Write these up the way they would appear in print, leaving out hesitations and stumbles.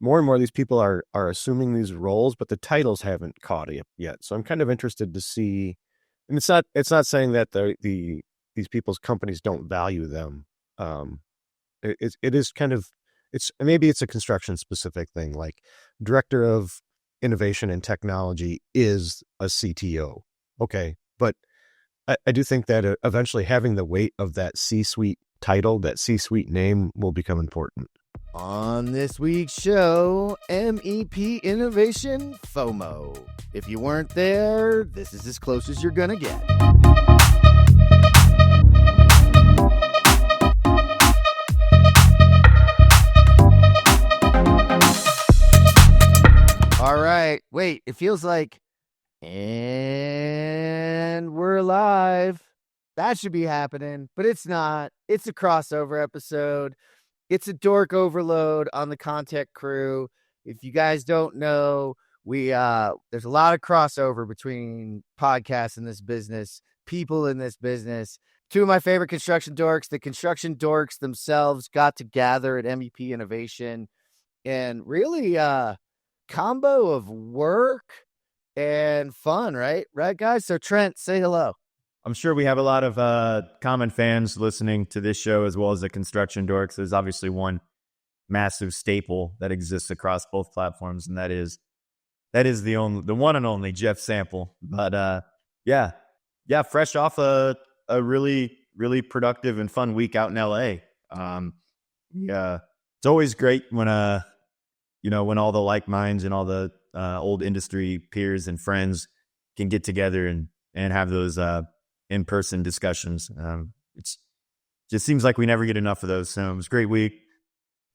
more and more of these people are assuming these roles, but the titles haven't caught it yet. So I'm kind of interested to see. And it's not saying that these people's companies don't value them. Um, it is kind of, it's maybe it's a construction specific thing, like director of innovation and technology is a CTO. Okay, but I do think that eventually having the weight of that C-suite title, that C-suite name, will become important. On this week's show, MEP Innovation FOMO. If you weren't there, this is as close as you're gonna get. All right, wait, it feels like, and we're live. That should be happening, but it's not. It's a crossover episode. It's a dork overload on the Contech crew. If you guys don't know, there's a lot of crossover between podcasts in this business, people in this business. Two of my favorite construction dorks, the construction dorks themselves, got together at MEP Innovation, and really combo of work and fun, right? Right, guys? So Trent, say hello. I'm sure we have a lot of common fans listening to this show as well as the Construction Dorks. There's obviously one massive staple that exists across both platforms, and that is the one and only Jeff Sample. But yeah, fresh off a really really productive and fun week out in LA. Yeah, it's always great when when all the like minds and all the old industry peers and friends can get together and have those in-person discussions. It's just seems like we never get enough of those. So it was a great week.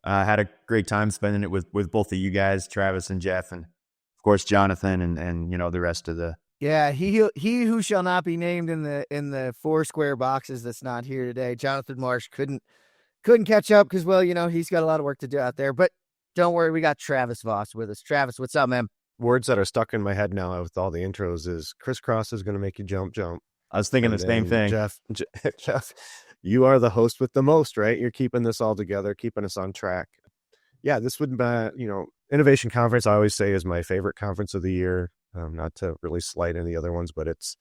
Had a great time spending it with both of you guys, Travis and Jeff, and of course Jonathan and the rest of the. Yeah, he who shall not be named in the four square boxes that's not here today. Jonathan Marsh couldn't catch up because, well, he's got a lot of work to do out there. But don't worry, we got Travis Voss with us. Travis, what's up, man? Words that are stuck in my head now with all the intros is crisscross is going to make you jump. I was thinking the same thing. Jeff, you are the host with the most, right? You're keeping this all together, keeping us on track. Yeah, this would be, Innovation Conference, I always say, is my favorite conference of the year. Not to really slight any other ones, but it's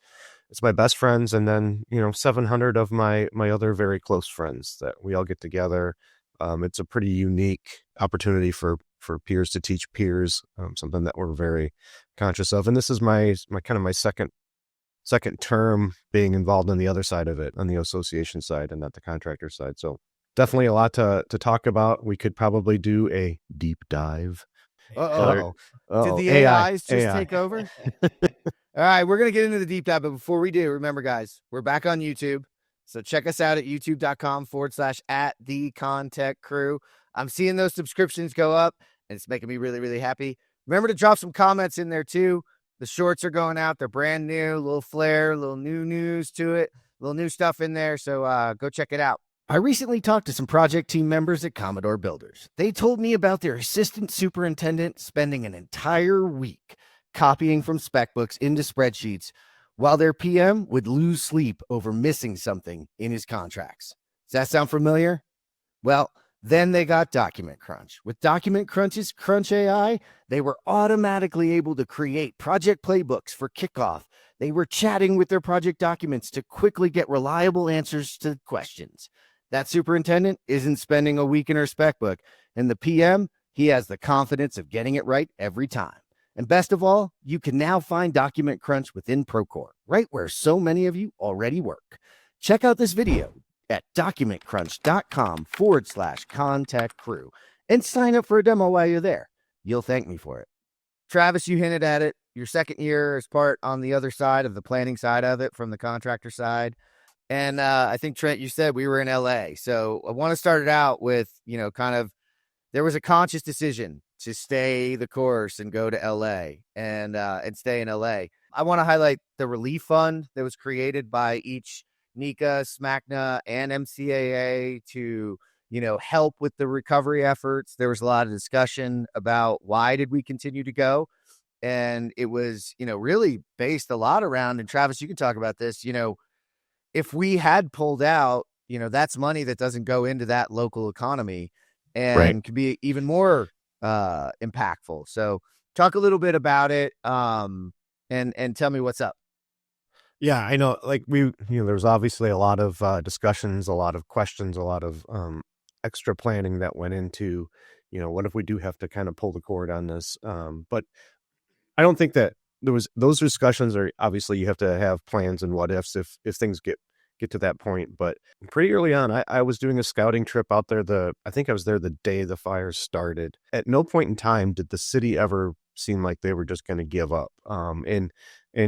my best friends, and then 700 of my other very close friends that we all get together. It's a pretty unique opportunity for peers to teach peers, something that we're very conscious of. And this is my second term being involved on the other side of it, on the association side and not the contractor side. So definitely a lot to talk about. We could probably do a deep dive. Uh-oh. Did the AIs just take over? All right, we're going to get into the deep dive. But before we do, remember, guys, we're back on YouTube. So check us out at youtube.com/@the-Contech-crew. I'm seeing those subscriptions go up, and it's making me really, really happy. Remember to drop some comments in there, too. The shorts are going out. They're brand new, a little flair, a little new news to it, a little new stuff in there. So go check it out. I recently talked to some project team members at Commodore Builders. They told me about their assistant superintendent spending an entire week copying from spec books into spreadsheets while their PM would lose sleep over missing something in his contracts. Does that sound familiar? Well, then they got Document Crunch. With Document Crunch's Crunch AI, they were automatically able to create project playbooks for kickoff. They were chatting with their project documents to quickly get reliable answers to questions. That superintendent isn't spending a week in her spec book, and the PM, he has the confidence of getting it right every time. And best of all, you can now find Document Crunch within Procore, right where so many of you already work. Check out this video at documentcrunch.com/Contech crew and sign up for a demo while you're there. You'll thank me for it. Travis, you hinted at it. Your second year is part on the other side of the planning side of it from the contractor side. And I think, Trent, you said we were in LA. So I want to start it out with, there was a conscious decision to stay the course and go to LA and stay in LA. I want to highlight the relief fund that was created by each NECA, SMACNA, and MCAA to, help with the recovery efforts. There was a lot of discussion about why did we continue to go? And it was, really based a lot around, and Travis, you can talk about this, if we had pulled out, that's money that doesn't go into that local economy and could be even more impactful. So talk a little bit about it, and tell me what's up. Yeah, I know. Like there was obviously a lot of discussions, a lot of questions, a lot of extra planning that went into, what if we do have to kind of pull the cord on this? But I don't think that there was those discussions are obviously you have to have plans and what ifs if things get to that point. But pretty early on, I was doing a scouting trip out there. I think I was there the day the fires started. At no point in time did the city ever seem like they were just going to give up. And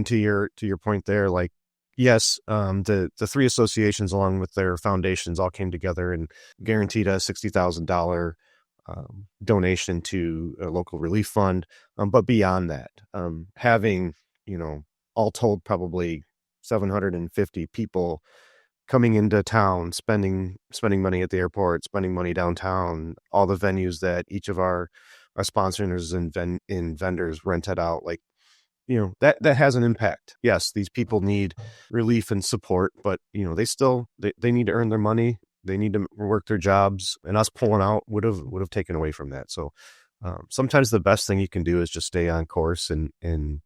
to your point there, like, yes, the three associations along with their foundations all came together and guaranteed a $60,000 donation to a local relief fund. But beyond that, having, all told, probably 750 people coming into town, spending money at the airport, spending money downtown, all the venues that each of our sponsors and vendors rented out, like, that has an impact. Yes, these people need relief and support, but they need to earn their money. They need to work their jobs, and us pulling out would have taken away from that. So sometimes the best thing you can do is just stay on course and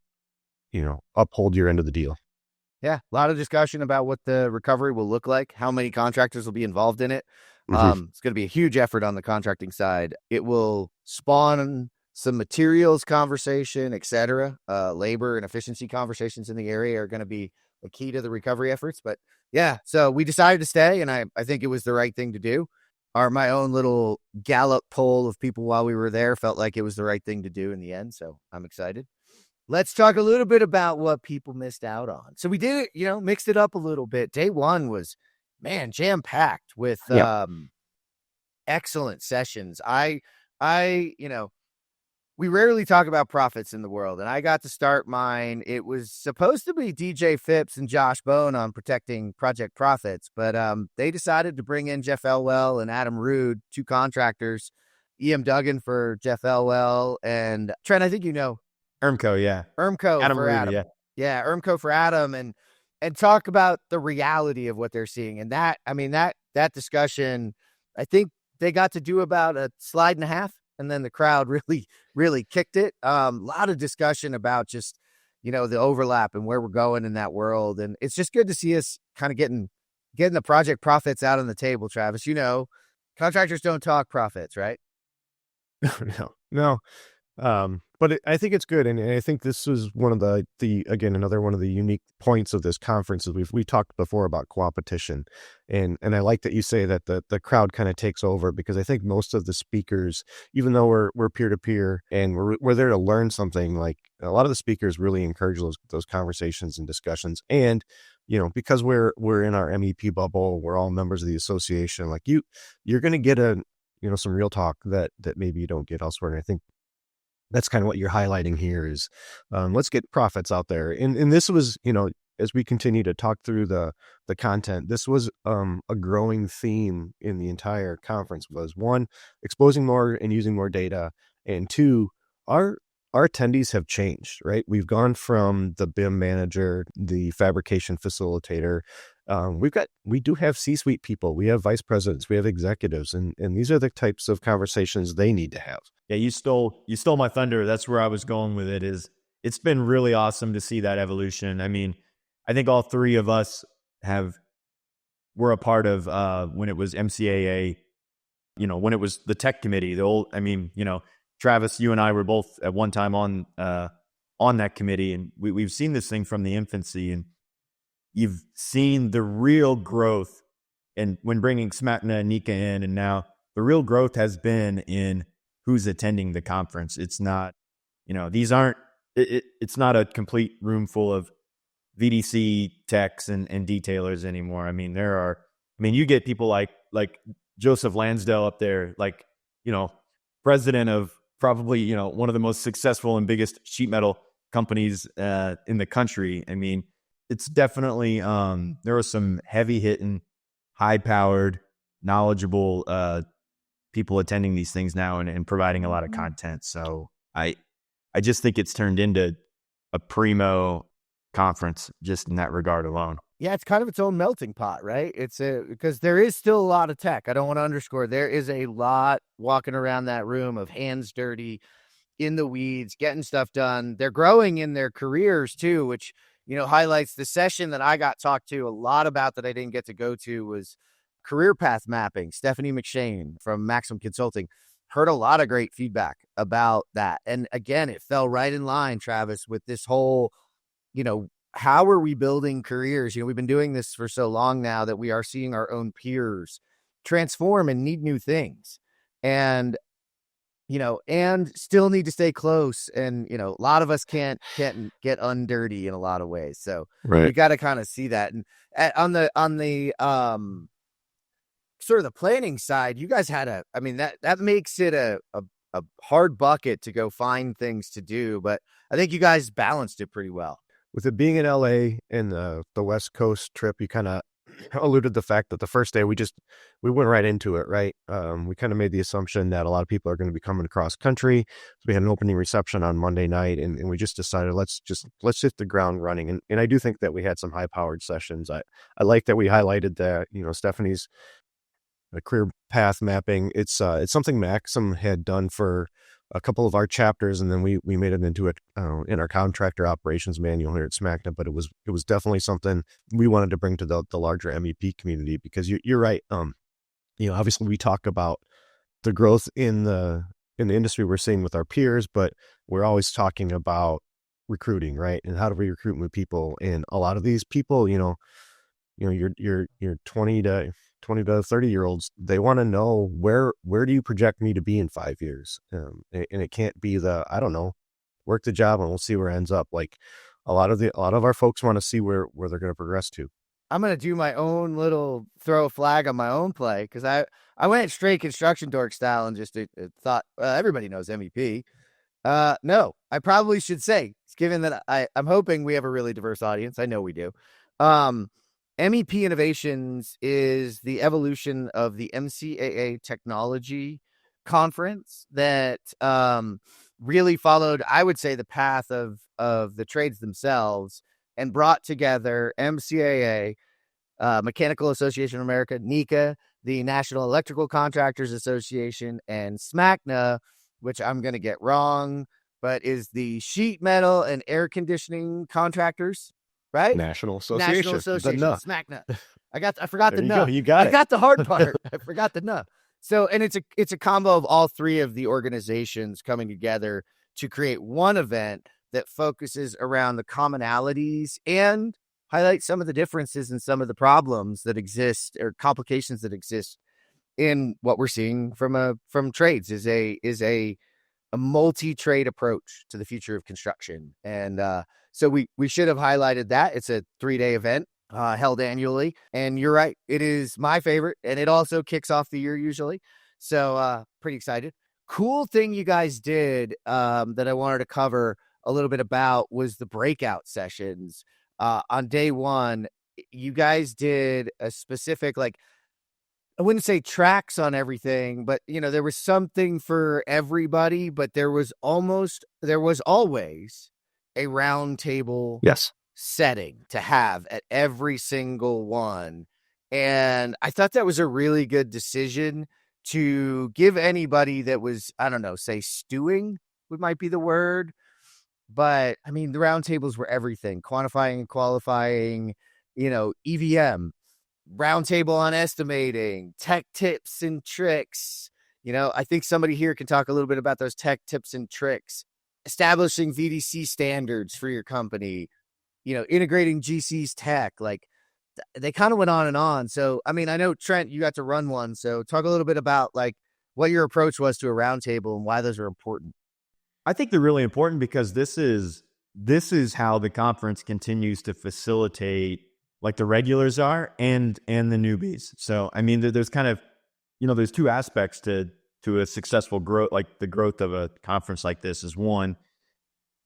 uphold your end of the deal. Yeah, a lot of discussion about what the recovery will look like, how many contractors will be involved in it. Mhm. It's going to be a huge effort on the contracting side. It will spawn some materials conversation, etc. Labor and efficiency conversations in the area are going to be the key to the recovery efforts. But yeah, so we decided to stay, and I think it was the right thing to do. My own little Gallup poll of people while we were there felt like it was the right thing to do in the end. So I'm excited. Let's talk a little bit about what people missed out on. So we did it, mixed it up a little bit. Day one was, man, jam-packed with Yep. excellent sessions. We rarely talk about profits in the world, and I got to start mine. It was supposed to be DJ Phipps and Josh Bone on protecting project profits, but they decided to bring in Jeff Elwell and Adam Rude, two contractors, E.M. Duggan for Jeff Elwell, and Trent, I think Ermco, yeah. Ermco Adam for Ruda, Adam. yeah. Yeah, Ermco for Adam, and talk about the reality of what they're seeing. And that discussion, I think they got to do about a slide and a half, and then the crowd really, really kicked it. A lot of discussion about just, the overlap and where we're going in that world. And it's just good to see us kind of getting the project profits out on the table, Travis. Contractors don't talk profits, right? No. But I think it's good, and I think this was one of the again, another one of the unique points of this conference is we talked before about competition, and I like that you say that the crowd kind of takes over, because I think most of the speakers, even though we're peer to peer and we're there to learn something, like a lot of the speakers really encourage those conversations and discussions, and because we're in our MEP bubble, we're all members of the association. Like you're going to get some real talk that maybe you don't get elsewhere, and I think that's kind of what you're highlighting here is, let's get profits out there. And this was, as we continue to talk through the content, this was a growing theme in the entire conference. Was one, exposing more and using more data, and two, our attendees have changed, right? We've gone from the BIM manager, the fabrication facilitator. We do have C-suite people, we have vice presidents, we have executives, and these are the types of conversations they need to have. Yeah, you stole my thunder. That's where I was going with it. It's been really awesome to see that evolution. I mean, I think all three of us were a part of when it was MCAA, when it was the tech committee, Travis, you and I were both at one time on that committee, and we've seen this thing from the infancy, and you've seen the real growth. And when bringing Smatna and Nika in, and now the real growth has been in who's attending the conference. It's not, it's not a complete room full of VDC techs and detailers anymore. I mean, you get people like Joseph Lansdale up there, like, president of probably, one of the most successful and biggest sheet metal companies in the country. I mean, it's definitely, there are some heavy hitting, high powered, knowledgeable people attending these things now and providing a lot of content. So I just think it's turned into a primo conference just in that regard alone. Yeah, it's kind of its own melting pot, right? Because there is still a lot of tech. I don't want to underscore. There is a lot walking around that room of hands dirty, in the weeds, getting stuff done. They're growing in their careers too, which, highlights the session that I got talked to a lot about that I didn't get to go to was career path mapping. Stephanie McShane from Maxim Consulting heard a lot of great feedback about that. And again, it fell right in line, Travis, with this whole, how are we building careers? We've been doing this for so long now that we are seeing our own peers transform and need new things. And and still need to stay close. And, a lot of us can't get undirty in a lot of ways. So we got to kind of see that. And on the sort of the planning side, you guys had that makes it a hard bucket to go find things to do. But I think you guys balanced it pretty well. With it being in LA and the West Coast trip, you kind of alluded the fact that the first day we went right into it, right? We kind of made the assumption that a lot of people are going to be coming across country. So we had an opening reception on Monday night, and we just decided let's hit the ground running. And I do think that we had some high powered sessions. I like that we highlighted that, Stephanie's career path mapping. It's something Maxim had done for a couple of our chapters, and then we made it into it in our contractor operations manual here at SmackNet. But it was definitely something we wanted to bring to the larger MEP community, because you're right. Obviously we talk about the growth in the industry we're seeing with our peers, but we're always talking about recruiting, right? And how do we recruit new people? And a lot of these people, your 20 to 30-year-olds, they want to know where do you project me to be in 5 years? And it can't be I don't know, work the job and we'll see where it ends up. Like a lot of our folks want to see where they're going to progress to. I'm going to do my own little throw a flag on my own play, because I went straight construction dork style and just thought, everybody knows MEP. No, I probably should say, given that I'm hoping we have a really diverse audience. I know we do. MEP Innovations is the evolution of the MCAA technology conference that really followed, I would say, the path of the trades themselves, and brought together MCAA, Mechanical Association of America, NECA, the National Electrical Contractors Association, and SMACNA, which I'm going to get wrong, but is the sheet metal and air conditioning contractors, right? National Association. SMACNA. I forgot the NUH. You got it. I got the hard part. I forgot the NUH. So, and it's a combo of all three of the organizations coming together to create one event that focuses around the commonalities and highlight some of the differences and some of the problems that exist, or complications that exist, in what we're seeing from trades is a multi-trade approach to the future of construction. And so we should have highlighted that. It's a 3-day event held annually, and you're right, it is my favorite, and it also kicks off the year usually. So pretty excited. Cool thing you guys did that I wanted to cover a little bit about was the breakout sessions. On day one, you guys did a specific, like, I wouldn't say tracks on everything, but there was something for everybody, but there was always a round table setting to have at every single one. And I thought that was a really good decision to give anybody that was, I don't know, say stewing might be the word. But I mean, the round tables were everything: quantifying and qualifying, EVM, roundtable on estimating, tech tips and tricks. I think somebody here can talk a little bit about those tech tips and tricks, establishing VDC standards for your company, integrating GC's tech. Like, they kind of went on and on. So, I mean, I know, Trent, you got to run one. So talk a little bit about like what your approach was to a roundtable and why those are important. I think they're really important because this is how the conference continues to facilitate, like the regulars are and the newbies. So, I mean, there's kind of, there's two aspects to a successful growth, like the growth of a conference like this is, one,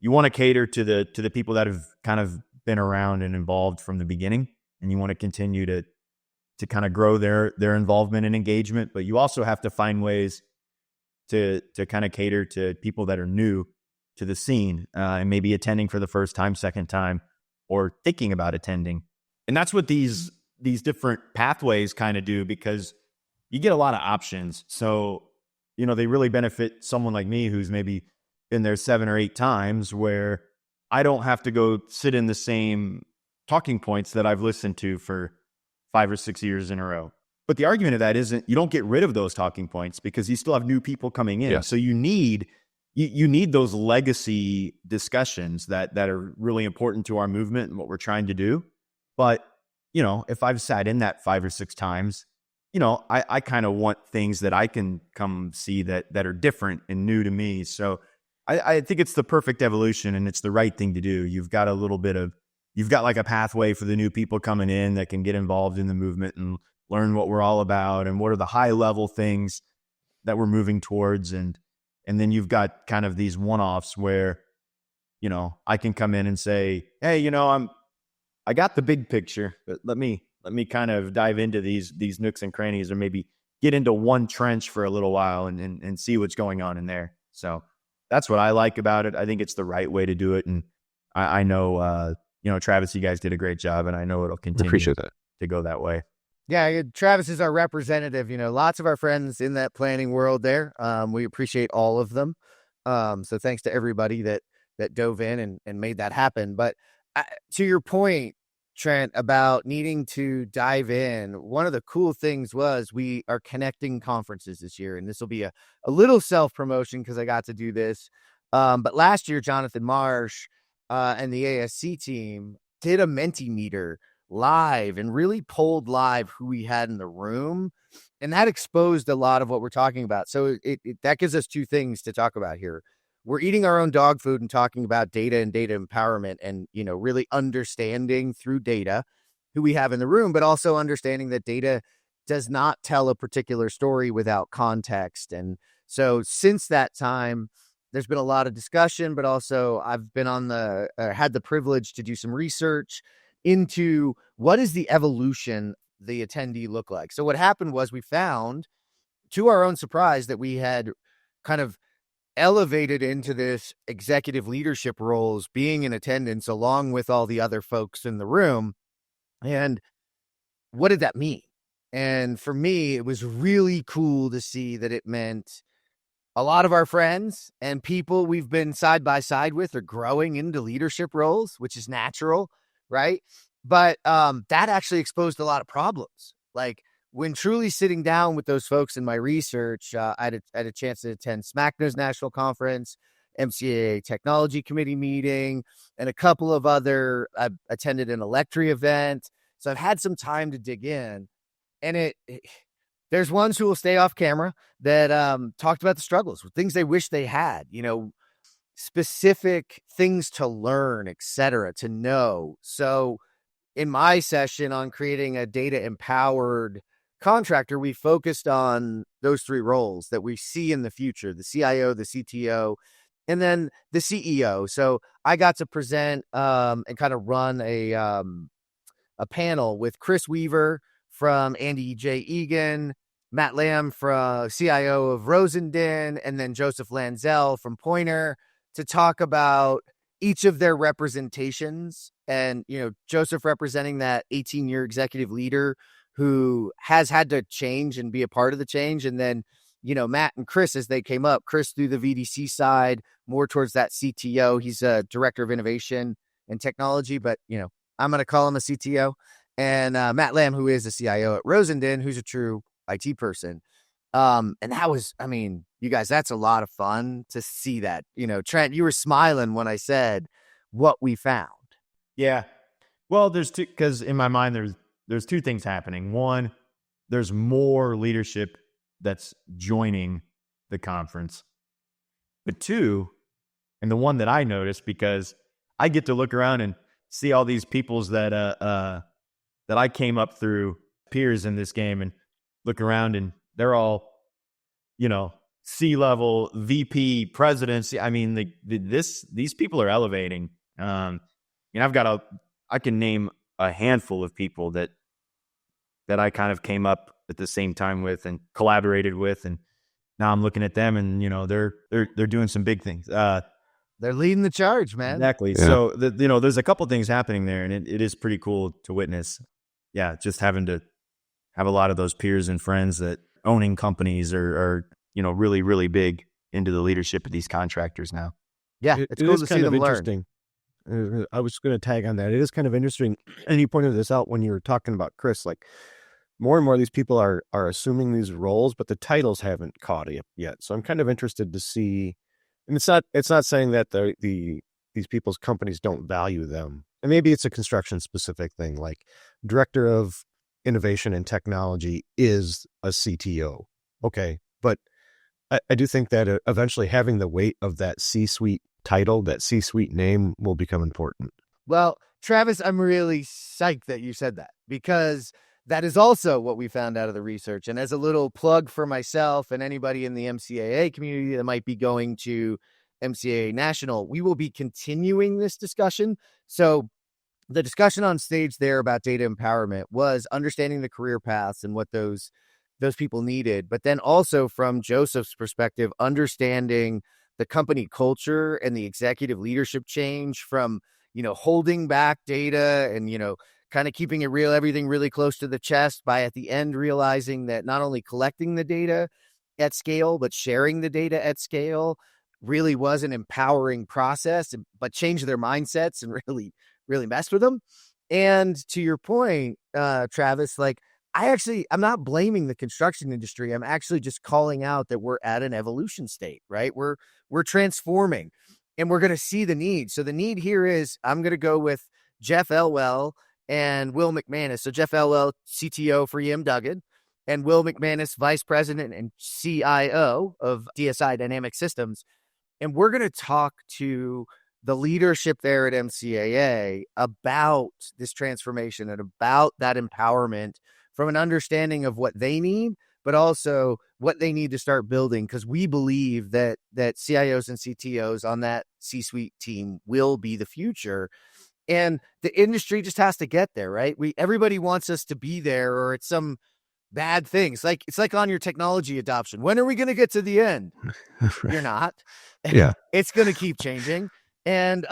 you want to cater to the people that have kind of been around and involved from the beginning, and you want to continue to kind of grow their involvement and engagement. But you also have to find ways to kind of cater to people that are new to the scene and maybe attending for the first time, second time, or thinking about attending. And that's what these different pathways kind of do, because you get a lot of options. So, they really benefit someone like me who's maybe been there 7 or 8 times, where I don't have to go sit in the same talking points that I've listened to for 5 or 6 years in a row. But the argument of that isn't, you don't get rid of those talking points because you still have new people coming in. Yes. So you need those legacy discussions that are really important to our movement and what we're trying to do. But, if I've sat in that 5 or 6 times, I kind of want things that I can come see that are different and new to me. So I think it's the perfect evolution, and it's the right thing to do. You've got like a pathway for the new people coming in that can get involved in the movement and learn what we're all about and what are the high level things that we're moving towards. And then you've got kind of these one-offs where, I can come in and say, hey, I got the big picture, but let me kind of dive into these nooks and crannies, or maybe get into one trench for a little while and see what's going on in there. So that's what I like about it. I think it's the right way to do it. And I know, Travis, you guys did a great job, and I know it'll continue Appreciate that. to go that way. Yeah, Travis is our representative. Lots of our friends in that planning world there. We appreciate all of them. So thanks to everybody that dove in and made that happen. But to your point, Trent, about needing to dive in, one of the cool things was we are connecting conferences this year, and this will be a little self-promotion because I got to do this. But last year, Jonathan Marsh and the ASC team did a Mentimeter live and really polled live who we had in the room, and that exposed a lot of what we're talking about. So that gives us 2 things to talk about here. We're eating our own dog food and talking about data and data empowerment, and really understanding through data who we have in the room, but also understanding that data does not tell a particular story without context. And so since that time, there's been a lot of discussion, but also I've been had the privilege to do some research into what is the evolution the attendee look like. So what happened was we found, to our own surprise, that we had kind of elevated into this executive leadership roles, being in attendance along with all the other folks in the room. And what did that mean? And for me, it was really cool to see that it meant a lot of our friends and people we've been side by side with are growing into leadership roles, which is natural, right? But that actually exposed a lot of problems. Like, when truly sitting down with those folks in my research, I had a chance to attend SmackNo's national conference, MCAA technology committee meeting, and a couple of other. I attended an Electri event, so I've had some time to dig in. And there's ones who will stay off camera that talked about the struggles, things they wish they had, specific things to learn, etc., to know. So in my session on creating a data empowered contractor, we focused on those 3 roles that we see in the future: the CIO, the CTO, and then the CEO. So I got to present and kind of run a panel with Chris Weaver from Andy J. Egan, Matt Lamb, from CIO of Rosendin, and then Joseph Lanzell from Pointer, to talk about each of their representations. And, Joseph representing that 18-year executive leader who has had to change and be a part of the change. And then, Matt and Chris, as they came up, Chris through the VDC side, more towards that CTO. He's a director of innovation and technology, but, I'm going to call him a CTO. And Matt Lamb, who is a CIO at Rosendin, who's a true IT person. And that was, you guys, that's a lot of fun to see that. Trent, you were smiling when I said what we found. Yeah. Well, because in my mind, there's 2 things happening. One, there's more leadership that's joining the conference. But 2, and the one that I noticed, because I get to look around and see all these peoples that I came up through, peers in this game, and look around and they're all, C-level, VP, presidents. These people are elevating. I can name a handful of people that I kind of came up at the same time with and collaborated with, and now I'm looking at them, and they're doing some big things. They're leading the charge, man. Exactly. Yeah. So, there's a couple things happening there, and it is pretty cool to witness. Yeah, just having to have a lot of those peers and friends that owning companies are really, really big into the leadership of these contractors now. Yeah, It it's cool is to kind see of them learn. interesting. I was going to tag on that. It is kind of interesting. And you pointed this out when you were talking about Chris, like more and more of these people are assuming these roles, but the titles haven't caught it yet. So I'm kind of interested to see, and it's not saying that these people's companies don't value them. And maybe it's a construction specific thing, like director of innovation and technology is a CTO. Okay. But I do think that eventually having the weight of that C-suite title, that C-suite name will become important. Well, Travis, I'm really psyched that you said that, because that is also what we found out of the research. And as a little plug for myself and anybody in the MCAA community that might be going to MCAA National, we will be continuing this discussion. So the discussion on stage there about data empowerment was understanding the career paths and what those people needed, but then also from Joseph's perspective, understanding the company culture and the executive leadership change from, holding back data and, kind of keeping it real, everything really close to the chest, by at the end realizing that not only collecting the data at scale, but sharing the data at scale really was an empowering process, but changed their mindsets and really messed with them. And to your point, Travis, like, I'm not blaming the construction industry. I'm actually just calling out that we're at an evolution state, right? We're transforming, and we're going to see the need. So the need here is, I'm going to go with Jeff Elwell and Will McManus. So Jeff Elwell, CTO for EM Duggan, and Will McManus, Vice President and CIO of DSI Dynamic Systems. And we're going to talk to the leadership there at MCAA about this transformation and about that empowerment from an understanding of what they need, but also what they need to start building. Because we believe that CIOs and CTOs on that C-suite team will be the future. And the industry just has to get there, right? Everybody wants us to be there, or it's some bad things. It's like on your technology adoption. When are we going to get to the end? You're not. Yeah. It's going to keep changing. And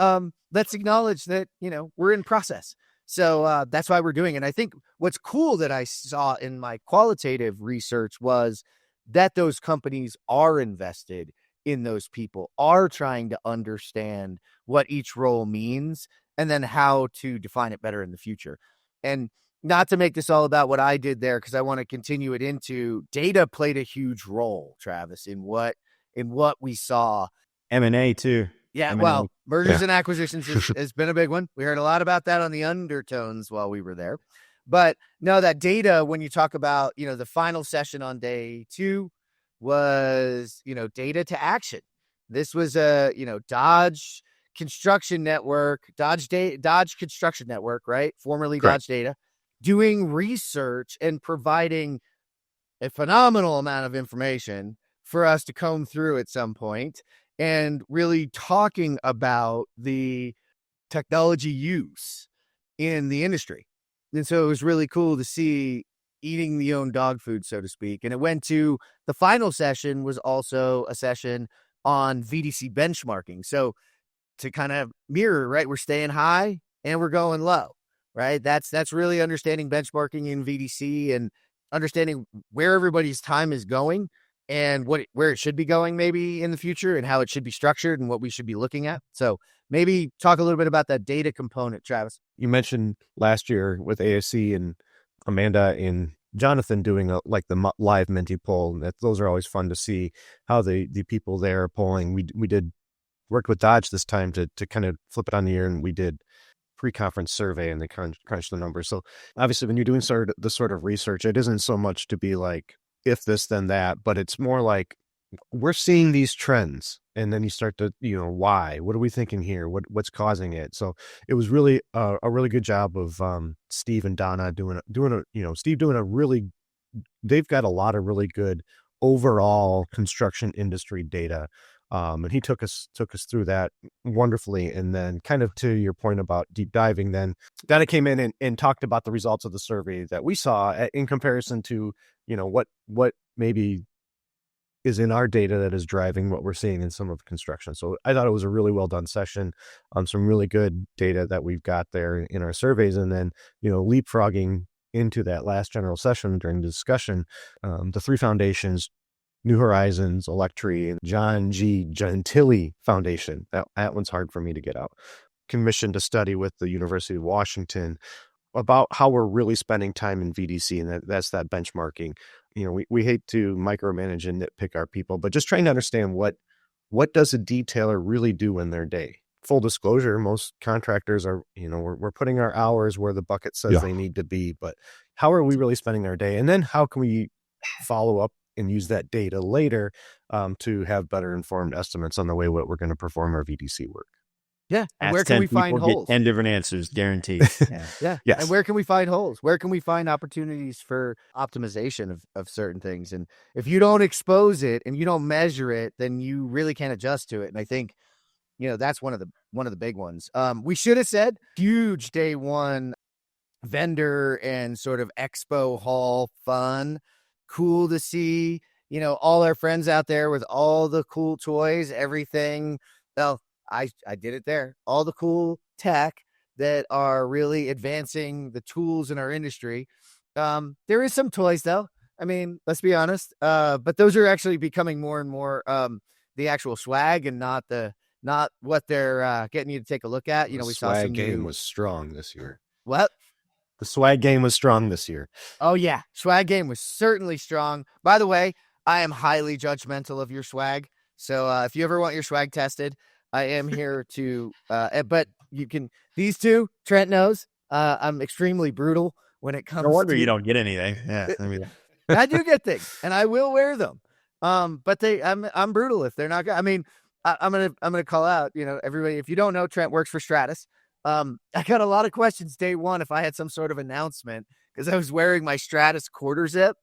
let's acknowledge that, we're in process. So that's why we're doing it. And I think what's cool that I saw in my qualitative research was that those companies are invested in those people, are trying to understand what each role means and then how to define it better in the future. And not to make this all about what I did there, because I want to continue it into data played a huge role, Travis, in what we saw. M&A too. Yeah, M&A. well, mergers and acquisitions has been a big one. We heard a lot about that on the undertones while we were there. But no, that data, when you talk about, the final session on day 2 was, data to action. This was a, Dodge Construction Network, Dodge Construction Network, right? Formerly Correct. Dodge Data, doing research and providing a phenomenal amount of information for us to comb through at some point, and really talking about the technology use in the industry. And so it was really cool to see eating the own dog food, so to speak. And it went to the final session was also a session on VDC benchmarking. So to kind of mirror, right, we're staying high and we're going low, right? That's really understanding benchmarking in VDC and understanding where everybody's time is going and where it should be going maybe in the future, and how it should be structured and what we should be looking at. So maybe talk a little bit about that data component, Travis. You mentioned last year with ASC and Amanda and Jonathan doing the live Menti poll. Those are always fun to see how the people there are polling. We did worked with Dodge this time to kind of flip it on the ear, and we did pre-conference survey, and they crunched the numbers. So obviously when you're doing this sort of research, it isn't so much to be like, if this, then that, but it's more like, we're seeing these trends, and then you start to, why? What are we thinking here? What's causing it? So it was really a really good job of Steve and Donna doing Steve doing a really, they've got a lot of really good overall construction industry data. And he took us through that wonderfully. And then kind of to your point about deep diving, then Donna came in and talked about the results of the survey that we saw in comparison to, what maybe is in our data that is driving what we're seeing in some of the construction. So I thought it was a really well done session. Some really good data that we've got there in our surveys, and then leapfrogging into that last general session during the discussion, the three foundations, New Horizons, Electri, and John G. Gentili Foundation. That one's hard for me to get out. Commissioned a study with the University of Washington about how we're really spending time in VDC, and that's that benchmarking. We hate to micromanage and nitpick our people, but just trying to understand what does a detailer really do in their day. Full disclosure, most contractors are, we're putting our hours where the bucket says they need to be, but how are we really spending our day? And then how can we follow up and use that data later to have better informed estimates on the way what we're going to perform our VDC work? Yeah. And where can we find holes? 10 different answers, guaranteed. Yeah. Yes. And where can we find holes? Where can we find opportunities for optimization of certain things? And if you don't expose it and you don't measure it, then you really can't adjust to it. And I think, that's one of the big ones. We should have said huge day one vendor and sort of expo hall fun. Cool to see, all our friends out there with all the cool toys, everything. Well, I did it there. All the cool tech that are really advancing the tools in our industry. There is some toys though. I mean, let's be honest. But those are actually becoming more and more the actual swag and not what they're getting you to take a look at. We saw some game was strong this year. What? The swag game was strong this year. Oh yeah, swag game was certainly strong. By the way, I am highly judgmental of your swag. So if you ever want your swag tested, I am here to, but you can, these two, Trent knows, I'm extremely brutal when it comes to. No wonder you don't get anything. Yeah. I do get things and I will wear them. But I'm brutal if they're not good. I mean, I'm going to call out, everybody, if you don't know, Trent works for Stratus. I got a lot of questions day one if I had some sort of announcement because I was wearing my Stratus quarter zip,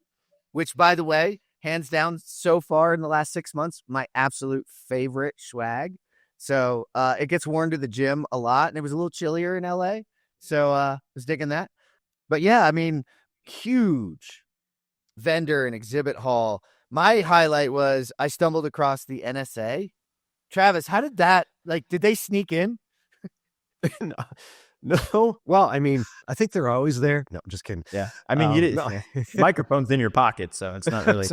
which by the way, hands down so far in the last 6 months, my absolute favorite swag. So it gets worn to the gym a lot, and it was a little chillier in LA. So I was digging that. But yeah, I mean, huge vendor and exhibit hall. My highlight was I stumbled across the NSA. Travis, how did that, did they sneak in? No. Well, I mean, I think they're always there. No, I'm just kidding. Yeah. I mean, you didn't. Microphone's in your pocket, so it's not really.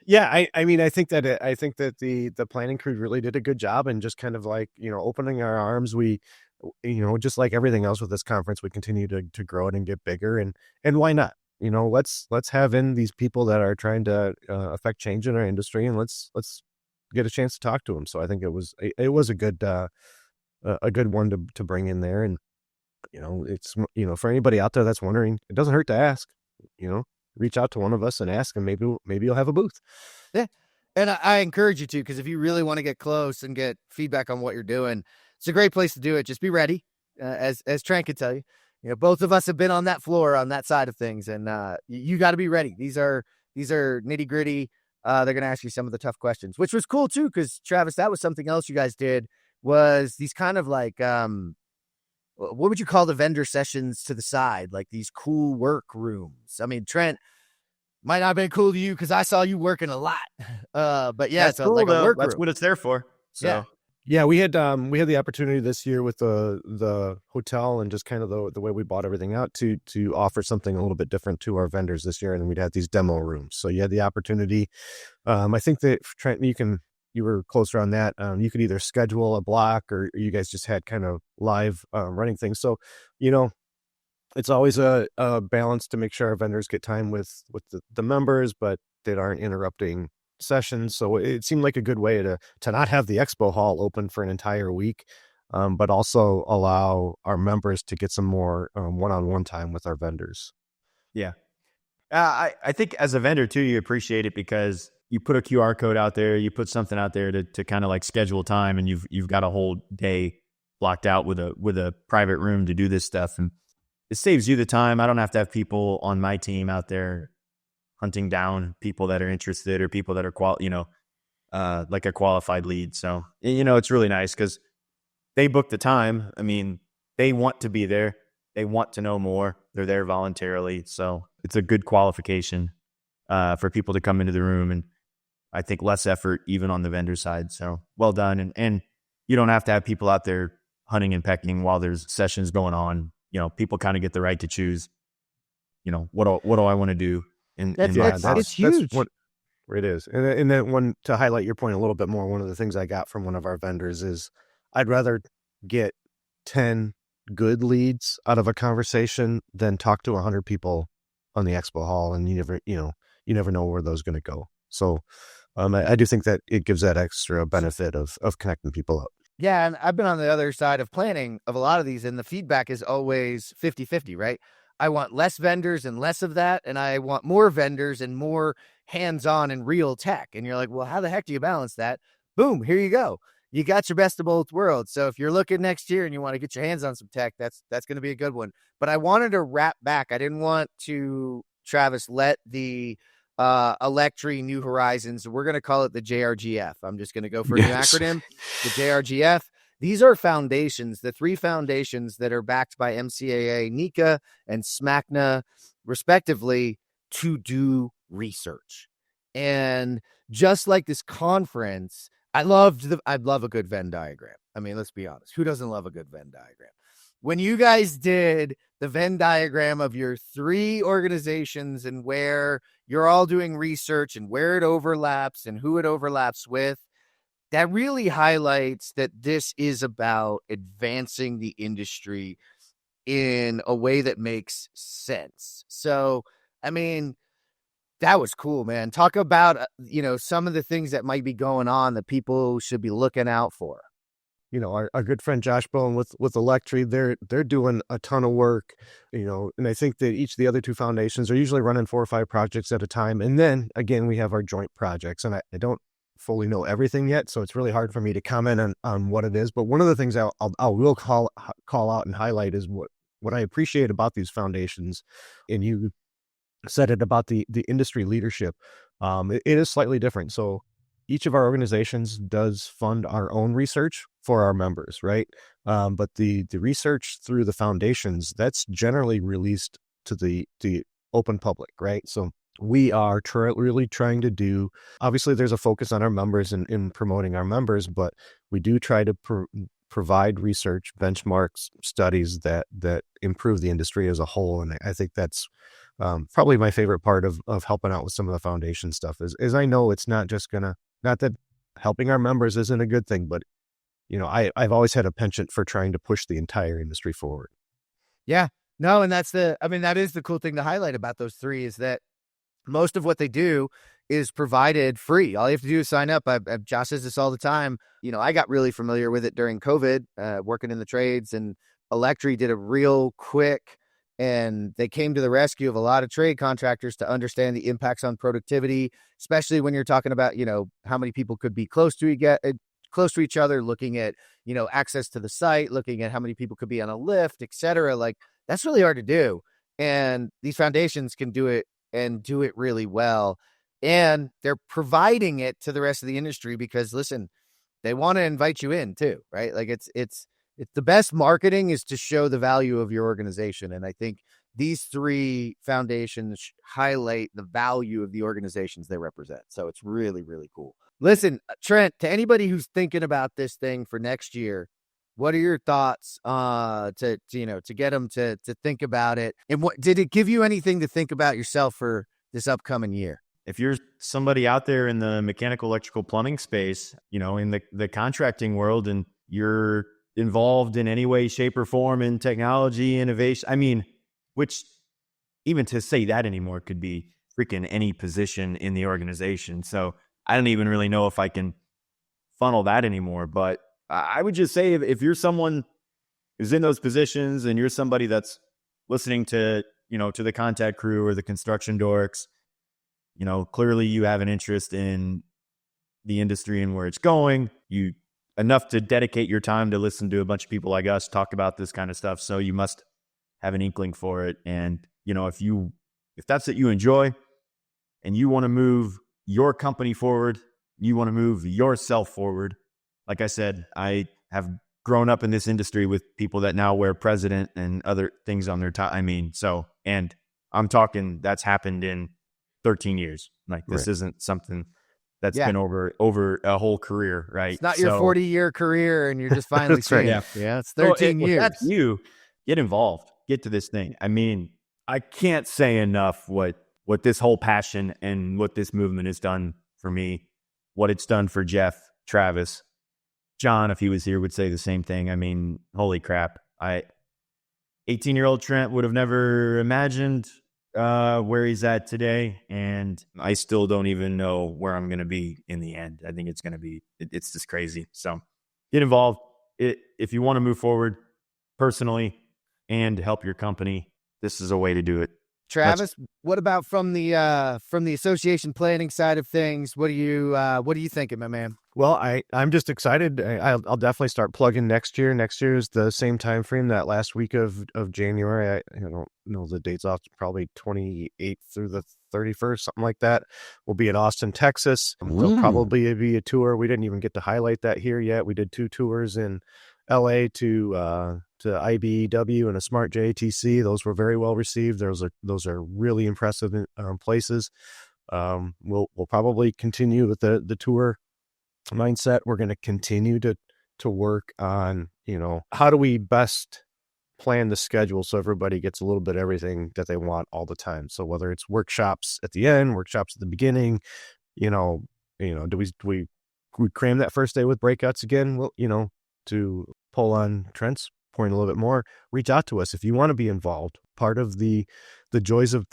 Yeah, I mean, I think that the planning crew really did a good job and just kind of opening our arms. We, just like everything else with this conference, we continue to grow it and get bigger. And why not? Let's have in these people that are trying to affect change in our industry, and let's get a chance to talk to them. So I think it was a good one to bring in there. And it's for anybody out there that's wondering, it doesn't hurt to ask. Reach out to one of us and ask, and maybe you'll have a booth. Yeah. And I encourage you to, because if you really want to get close and get feedback on what you're doing, it's a great place to do it. Just be ready. As Trent could tell you, both of us have been on that floor on that side of things, and you got to be ready. These are nitty gritty. They're going to ask you some of the tough questions, which was cool too. Cause Travis, that was something else you guys did, was these kind of what would you call the vendor sessions to the side? Like these cool work rooms. I mean, Trent, might not have been cool to you because I saw you working a lot. But yeah, that's cool, like a work room. That's what it's there for. So yeah, we had the opportunity this year with the hotel and just kind of the way we bought everything out to offer something a little bit different to our vendors this year, and we'd had these demo rooms. So you had the opportunity. I think that Trent, you were closer on that. You could either schedule a block or you guys just had kind of live running things. So, it's always a balance to make sure our vendors get time with the members, but that aren't interrupting sessions. So it seemed like a good way to not have the expo hall open for an entire week, but also allow our members to get some more one-on-one time with our vendors. Yeah. I think as a vendor too, you appreciate it because you put a QR code out there, you put something out there to kind of schedule time, and you've got a whole day blocked out with a private room to do this stuff. And it saves you the time. I don't have to have people on my team out there hunting down people that are interested or people that are like a qualified lead. So, it's really nice because they book the time. I mean, they want to be there. They want to know more. They're there voluntarily. So it's a good qualification for people to come into the room. And I think less effort even on the vendor side. So well done. And you don't have to have people out there hunting and pecking while there's sessions going on. People kind of get the right to choose, what do I want to do in That's my that's part. it's huge. That's what it is. And then to highlight your point a little bit more, one of the things I got from one of our vendors is I'd rather get 10 good leads out of a conversation than talk to 100 people on the expo hall, and you never know where those are going to go. So I do think that it gives that extra benefit of connecting people up. Yeah, and I've been on the other side of planning of a lot of these, and the feedback is always 50-50, right? I want less vendors and less of that, and I want more vendors and more hands-on and real tech. And you're like, well, how the heck do you balance that? Boom, here you go. You got your best of both worlds. So if you're looking next year and you want to get your hands on some tech, that's going to be a good one. But I wanted to wrap back. I didn't want to, Travis, let the Electri New Horizons, we're going to call it the JRGF. I'm just going to go for a new acronym, the JRGF. These are foundations, the 3 foundations that are backed by MCAA, NECA, and SMACNA, respectively, to do research. And just like this conference, I love a good Venn diagram. I mean, let's be honest. Who doesn't love a good Venn diagram? When you guys did the Venn diagram of your 3 organizations and where you're all doing research and where it overlaps and who it overlaps with, that really highlights that this is about advancing the industry in a way that makes sense. So, I mean, that was cool, man. Talk about, some of the things that might be going on that people should be looking out for. Our good friend Josh Bowen with Electri, they're doing a ton of work, and I think that each of the other 2 foundations are usually running 4 or 5 projects at a time. And then again, we have our joint projects, and I don't fully know everything yet, so it's really hard for me to comment on what it is. But one of the things I will call out and highlight is what I appreciate about these foundations, and you said it about the industry leadership. It is slightly different. So each of our organizations does fund our own research for our members, right? But the research through the foundations, that's generally released to the open public, right? So we are really trying to do, obviously there's a focus on our members and in promoting our members, but we do try to provide research, benchmarks, studies that improve the industry as a whole. And I think that's probably my favorite part of helping out with some of the foundation stuff is I know it's not that helping our members isn't a good thing, but I've always had a penchant for trying to push the entire industry forward. Yeah, no. And that is the cool thing to highlight about those 3 is that most of what they do is provided free. All you have to do is sign up. Josh says this all the time. I got really familiar with it during COVID, working in the trades, and Electri did a real quick, and they came to the rescue of a lot of trade contractors to understand the impacts on productivity, especially when you're talking about, how many people could be close to each other, looking at, access to the site, looking at how many people could be on a lift, etc. Like, that's really hard to do. And these foundations can do it and do it really well. And they're providing it to the rest of the industry because, listen, they want to invite you in too, right? Like it's the best marketing is to show the value of your organization. And I think these 3 foundations highlight the value of the organizations they represent. So it's really, really cool. Listen, Trent, to anybody who's thinking about this thing for next year, what are your thoughts to get them to think about it? And what did it give you anything to think about yourself for this upcoming year? If you're somebody out there in the mechanical, electrical, plumbing space, in the contracting world, and you're involved in any way, shape, or form in technology, innovation, which even to say that anymore could be freaking any position in the organization. So I don't even really know if I can funnel that anymore. But I would just say if you're someone who's in those positions and you're somebody that's listening to the Contech crew or the construction dorks, clearly you have an interest in the industry and where it's going. You enough to dedicate your time to listen to a bunch of people like us talk about this kind of stuff. So you must have an inkling for it. And, if that's what you enjoy and you want to move your company forward, you want to move yourself forward. Like I said, I have grown up in this industry with people that now wear president and other things on their tie. And I'm talking that's happened in 13 years. Like this isn't something that's Yeah. been over a whole career, right? It's not your 40-year career and you're just finally That's right. seeing it. Yeah, it's 13 If years. that's you, get involved. Get to this thing. I mean, I can't say enough what this whole passion and what this movement has done for me, what it's done for Jeff, Travis, John, if he was here, would say the same thing. I mean, holy crap. 18-year-old Trent would have never imagined where he's at today, and I still don't even know where I'm going to be in the end. I think it's going to be, it's just crazy. So get involved. If you want to move forward personally and help your company, this is a way to do it. Travis, what about from the association planning side of things? What are you thinking, my man? Well, I'm just excited. I'll definitely start plugging next year. Next year is the same time frame, that last week of January. I don't know the dates off, probably 28th through the 31st, something like that. We'll be in Austin, Texas. There'll probably be a tour. We didn't even get to highlight that here yet. We did 2 tours in LA to IBEW and a Smart JATC. Those were very well received. Those are really impressive places. We'll probably continue with the tour mindset. We're going to continue to work on, how do we best plan the schedule so everybody gets a little bit of everything that they want all the time. So whether it's workshops at the end, workshops at the beginning, do we cram that first day with breakouts again? Well, to pull on Trent's point a little bit more, reach out to us if you want to be involved. Part of the joys of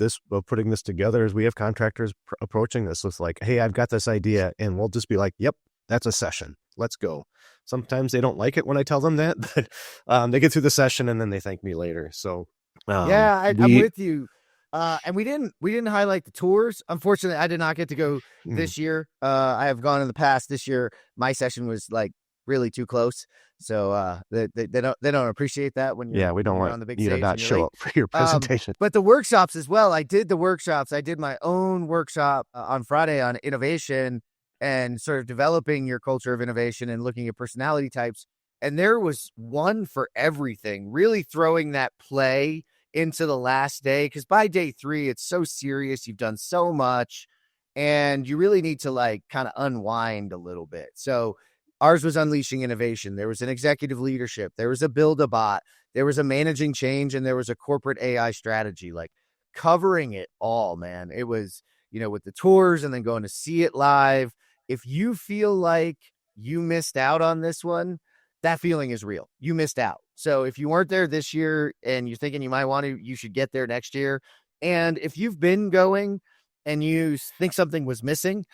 putting this together is we have contractors approaching this with like, hey, I've got this idea, and we'll just be like, yep, that's a session. Let's go. Sometimes they don't like it when I tell them that, but they get through the session and then they thank me later. So I'm with you. And we didn't highlight the tours. Unfortunately, I did not get to go this year. I have gone in the past. This year, my session was like really too close. So they don't appreciate that when you're we don't want on the big you to stage not show up for your presentation. But the workshops as well. I did the workshops. I did my own workshop on Friday on innovation and sort of developing your culture of innovation and looking at personality types. And there was one for everything, really throwing that play into the last day. Because by day 3, it's so serious. You've done so much and you really need to like kind of unwind a little bit. So ours was unleashing innovation. There was an executive leadership. There was a build a bot. There was a managing change, and there was a corporate AI strategy, like covering it all, man. It was, with the tours and then going to see it live. If you feel like you missed out on this one, that feeling is real. You missed out. So if you weren't there this year and you're thinking you might want to, you should get there next year. And if you've been going and you think something was missing,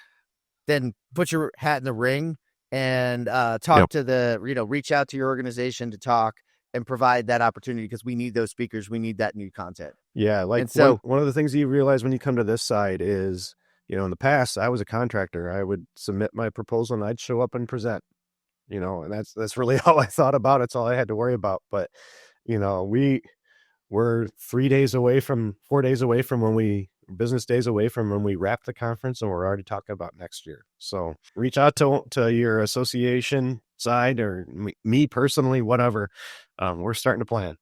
then put your hat in the ring and talk to reach out to your organization to talk and provide that opportunity, because we need those speakers. We need that new content. Yeah. Like, and so one of the things you realize when you come to this side is, in the past, I was a contractor. I would submit my proposal and I'd show up and present, and that's really all I thought about. It's all I had to worry about. But, we're 4 days away from business days away from when we wrap the conference, and we're already talking about next year. So reach out to your association side or me personally, whatever. We're starting to plan.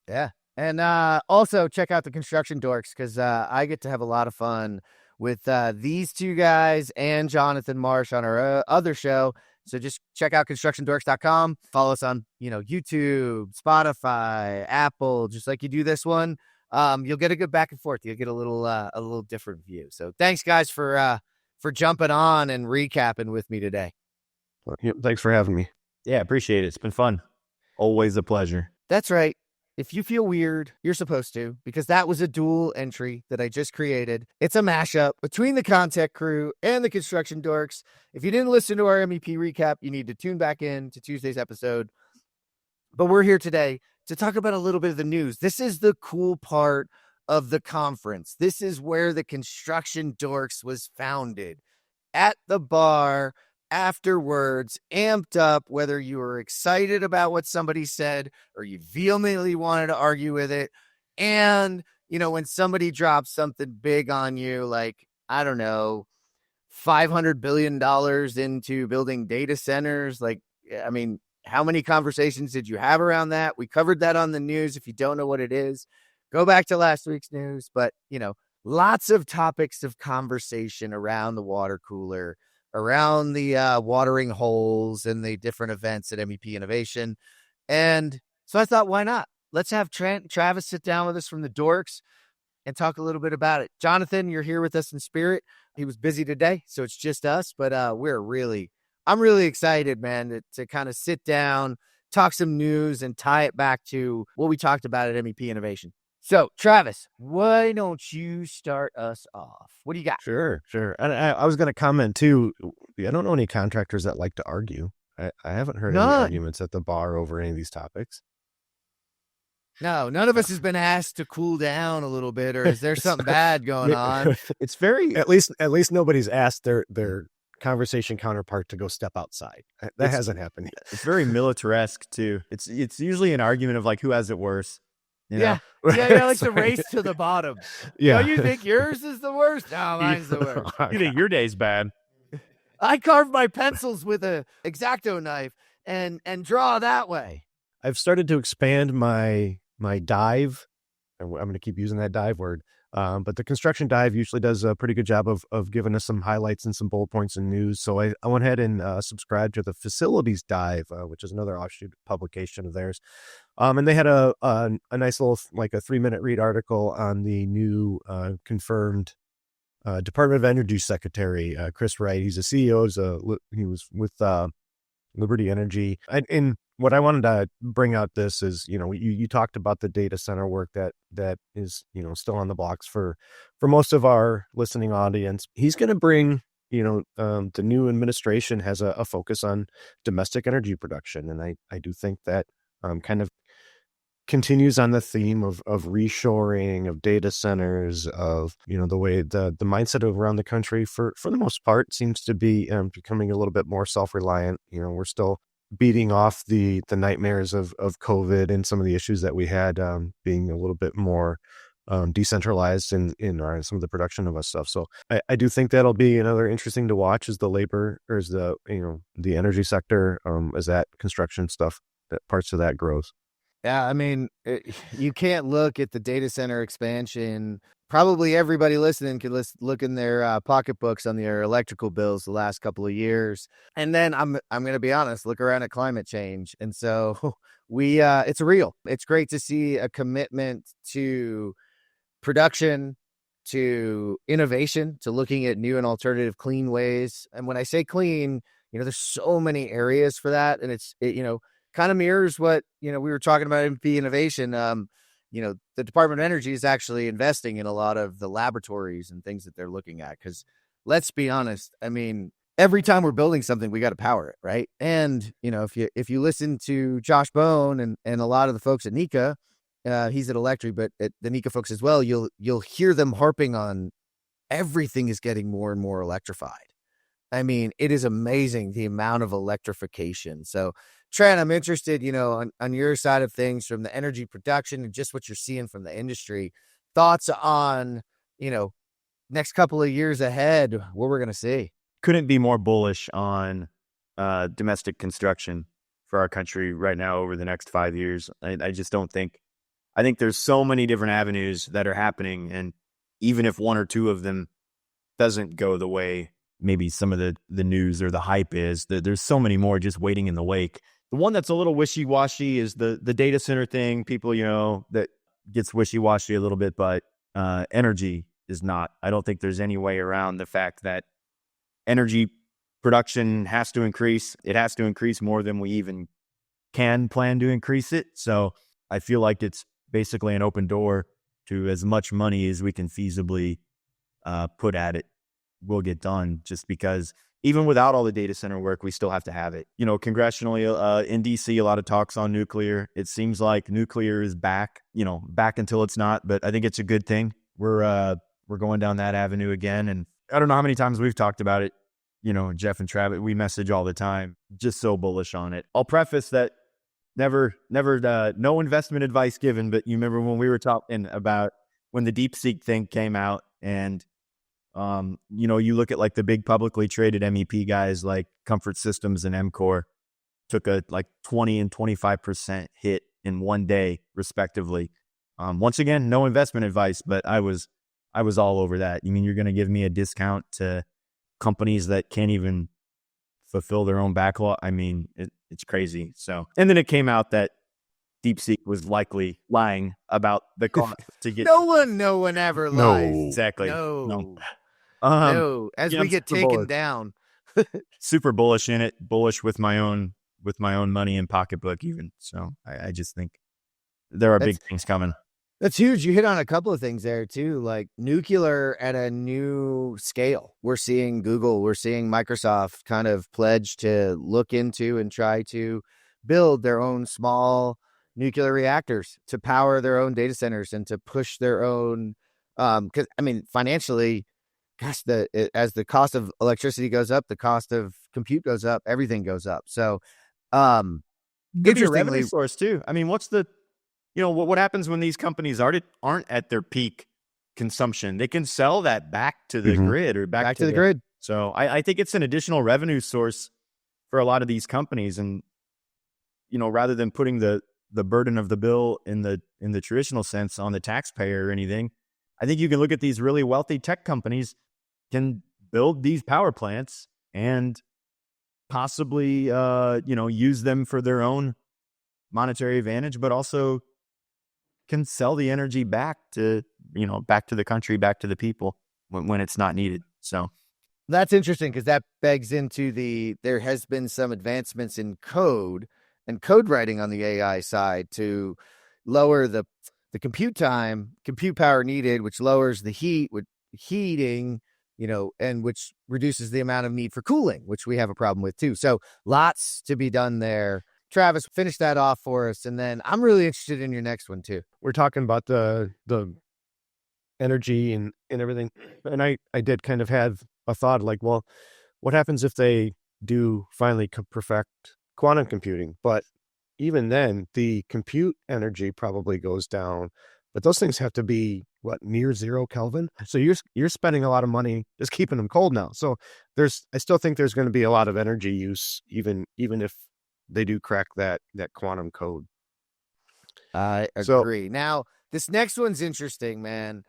Yeah. And also check out the Construction Dorks, because I get to have a lot of fun with these two guys and Jonathan Marsh on our other show. So just check out constructiondorks.com. Follow us on, YouTube, Spotify, Apple, just like you do this one. You'll get a good back and forth. You'll get a little different view. So thanks, guys, for jumping on and recapping with me today. Thanks for having me. Yeah, appreciate it. It's been fun. Always a pleasure. That's right. If you feel weird, you're supposed to, because that was a dual entry that I just created. It's a mashup between the Contech crew and the Construction Dorks. If you didn't listen to our MEP recap, you need to tune back in to Tuesday's episode. But we're here today to talk about a little bit of the news. This is the cool part of the conference. This is where the Construction Dorks was founded. At the bar, afterwards, amped up, whether you were excited about what somebody said or you vehemently wanted to argue with it. And, when somebody drops something big on you, like, I don't know, $500 billion into building data centers, like, I mean, how many conversations did you have around that? We covered that on the news. If you don't know what it is, go back to last week's news. But, lots of topics of conversation around the water cooler. around the watering holes and the different events at MEP Innovation. And so I thought, why not? Let's have Travis sit down with us from the Dorks and talk a little bit about it. Jonathan, you're here with us in spirit. He was busy today, so it's just us, but I'm really excited, man, to kind of sit down, talk some news, and tie it back to what we talked about at MEP Innovation. So, Travis, why don't you start us off? What do you got? Sure. And I was going to comment too. I don't know any contractors that like to argue. I haven't heard any arguments at the bar over any of these topics. No, none of us has been asked to cool down a little bit, or is there something bad going on? It's very, at least nobody's asked their conversation counterpart to go step outside. That hasn't happened yet. It's very militaresque too. It's usually an argument of like who has it worse. You know? Yeah, like the race to the bottom. Yeah. No, you think yours is the worst? No, mine's the worst. You think your day's bad? I carve my pencils with a X-Acto knife and draw that way. I've started to expand my dive. I'm going to keep using that dive word. But the construction dive usually does a pretty good job of giving us some highlights and some bullet points and news. So I went ahead and subscribed to the facilities dive, which is another offshoot publication of theirs. And they had a nice little, like a 3-minute read article on the new confirmed Department of Energy Secretary, Chris Wright. He's a CEO. He was with Liberty Energy. And what I wanted to bring out this is, you talked about the data center work that is, still on the blocks for most of our listening audience. He's going to bring, the new administration has a focus on domestic energy production. And I do think that kind of continues on the theme of reshoring, of data centers, of, the way the mindset around the country for the most part seems to be becoming a little bit more self-reliant. We're still beating off the nightmares of COVID and some of the issues that we had, being a little bit more decentralized in some of the production of us stuff. So I do think that'll be another interesting to watch as the labor, or as the energy sector, as that construction stuff, that parts of that grows. Yeah, I mean, you can't look at the data center expansion. Probably everybody listening can look in their pocketbooks on their electrical bills the last couple of years. And then I'm going to be honest, look around at climate change. And so it's real. It's great to see a commitment to production, to innovation, to looking at new and alternative clean ways. And when I say clean, there's so many areas for that. And it kind of mirrors what, we were talking about in MP Innovation. The Department of Energy is actually investing in a lot of the laboratories and things that they're looking at. Because let's be honest, I mean, every time we're building something, we got to power it, right? And, if you listen to Josh Bone and a lot of the folks at NECA, he's at Electric, but at the NECA folks as well, you'll hear them harping on everything is getting more and more electrified. I mean, it is amazing the amount of electrification. So, Trent, I'm interested, on your side of things from the energy production and just what you're seeing from the industry. Thoughts on, next couple of years ahead, what we're going to see. Couldn't be more bullish on domestic construction for our country right now over the next 5 years. I just don't think, I think there's so many different avenues that are happening. And even if one or two of them doesn't go the way maybe some of the news or the hype is, there's so many more just waiting in the wake. The one that's a little wishy-washy is the data center thing. People, that gets wishy-washy a little bit, but energy is not. I don't think there's any way around the fact that energy production has to increase. It has to increase more than we even can plan to increase it. So I feel like it's basically an open door to as much money as we can feasibly put at it will get done, just because even without all the data center work, we still have to have it. Congressionally, in DC, a lot of talks on nuclear. It seems like nuclear is back, back until it's not, but I think it's a good thing. We're going down that avenue again. And I don't know how many times we've talked about it, Jeff and Travis, we message all the time, just so bullish on it. I'll preface that never, no investment advice given, but you remember when we were talking about when the DeepSeek thing came out, and you look at like the big publicly traded MEP guys like Comfort Systems and MCOR took a like 20 and 25% hit in one day, respectively. Once again, no investment advice, but I was all over that. You mean you're going to give me a discount to companies that can't even fulfill their own backlog. I mean, it's crazy. So, and then it came out that DeepSeek was likely lying about the cost to get. No one ever lies. Exactly. No. As we get taken down. Super bullish in it, bullish with my own money and pocketbook even. So I just think there are big things coming. That's huge. You hit on a couple of things there too, like nuclear at a new scale. We're seeing Google, we're seeing Microsoft kind of pledge to look into and try to build their own small nuclear reactors to power their own data centers and to push their own. Because I mean, financially, gosh, as the cost of electricity goes up, the cost of compute goes up, everything goes up. So, Could be a interestingly, revenue source too. I mean, what's the, what happens when these companies aren't at their peak consumption? They can sell that back to the grid or back to the grid. So I think it's an additional revenue source for a lot of these companies, and rather than putting the burden of the bill in the traditional sense on the taxpayer or anything, I think you can look at these really wealthy tech companies can build these power plants and possibly use them for their own monetary advantage, but also can sell the energy back to the country, back to the people when it's not needed. So that's interesting because that begs into there has been some advancements in code and code writing on the AI side to lower the compute power needed, which lowers the heating, and which reduces the amount of need for cooling, which we have a problem with too. So lots to be done there. Travis, finish that off for us, and then I'm really interested in your next one too. We're talking about the energy and everything, and I did kind of have a thought like, well, what happens if they do finally perfect quantum computing? But even then, the compute energy probably goes down. But those things have to be near 0 Kelvin. So you're spending a lot of money just keeping them cold now. So I still think there's going to be a lot of energy use, even if they do crack that quantum code. I agree. Now, this next one's interesting, man.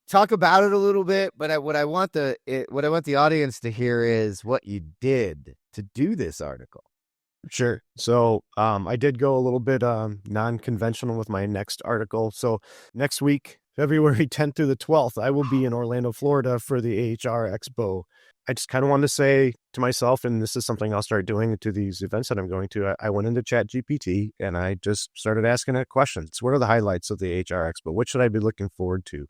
Talk about it a little bit, but what I want the audience to hear is what you did to do this article. Sure. So I did go a little bit non-conventional with my next article. So next week, February 10th through the 12th, I will be in Orlando, Florida for the AHR Expo. I just kind of wanted to say to myself, and this is something I'll start doing to these events that I'm going to, I went into ChatGPT and I just started asking it questions. What are the highlights of the HR Expo? What should I be looking forward to?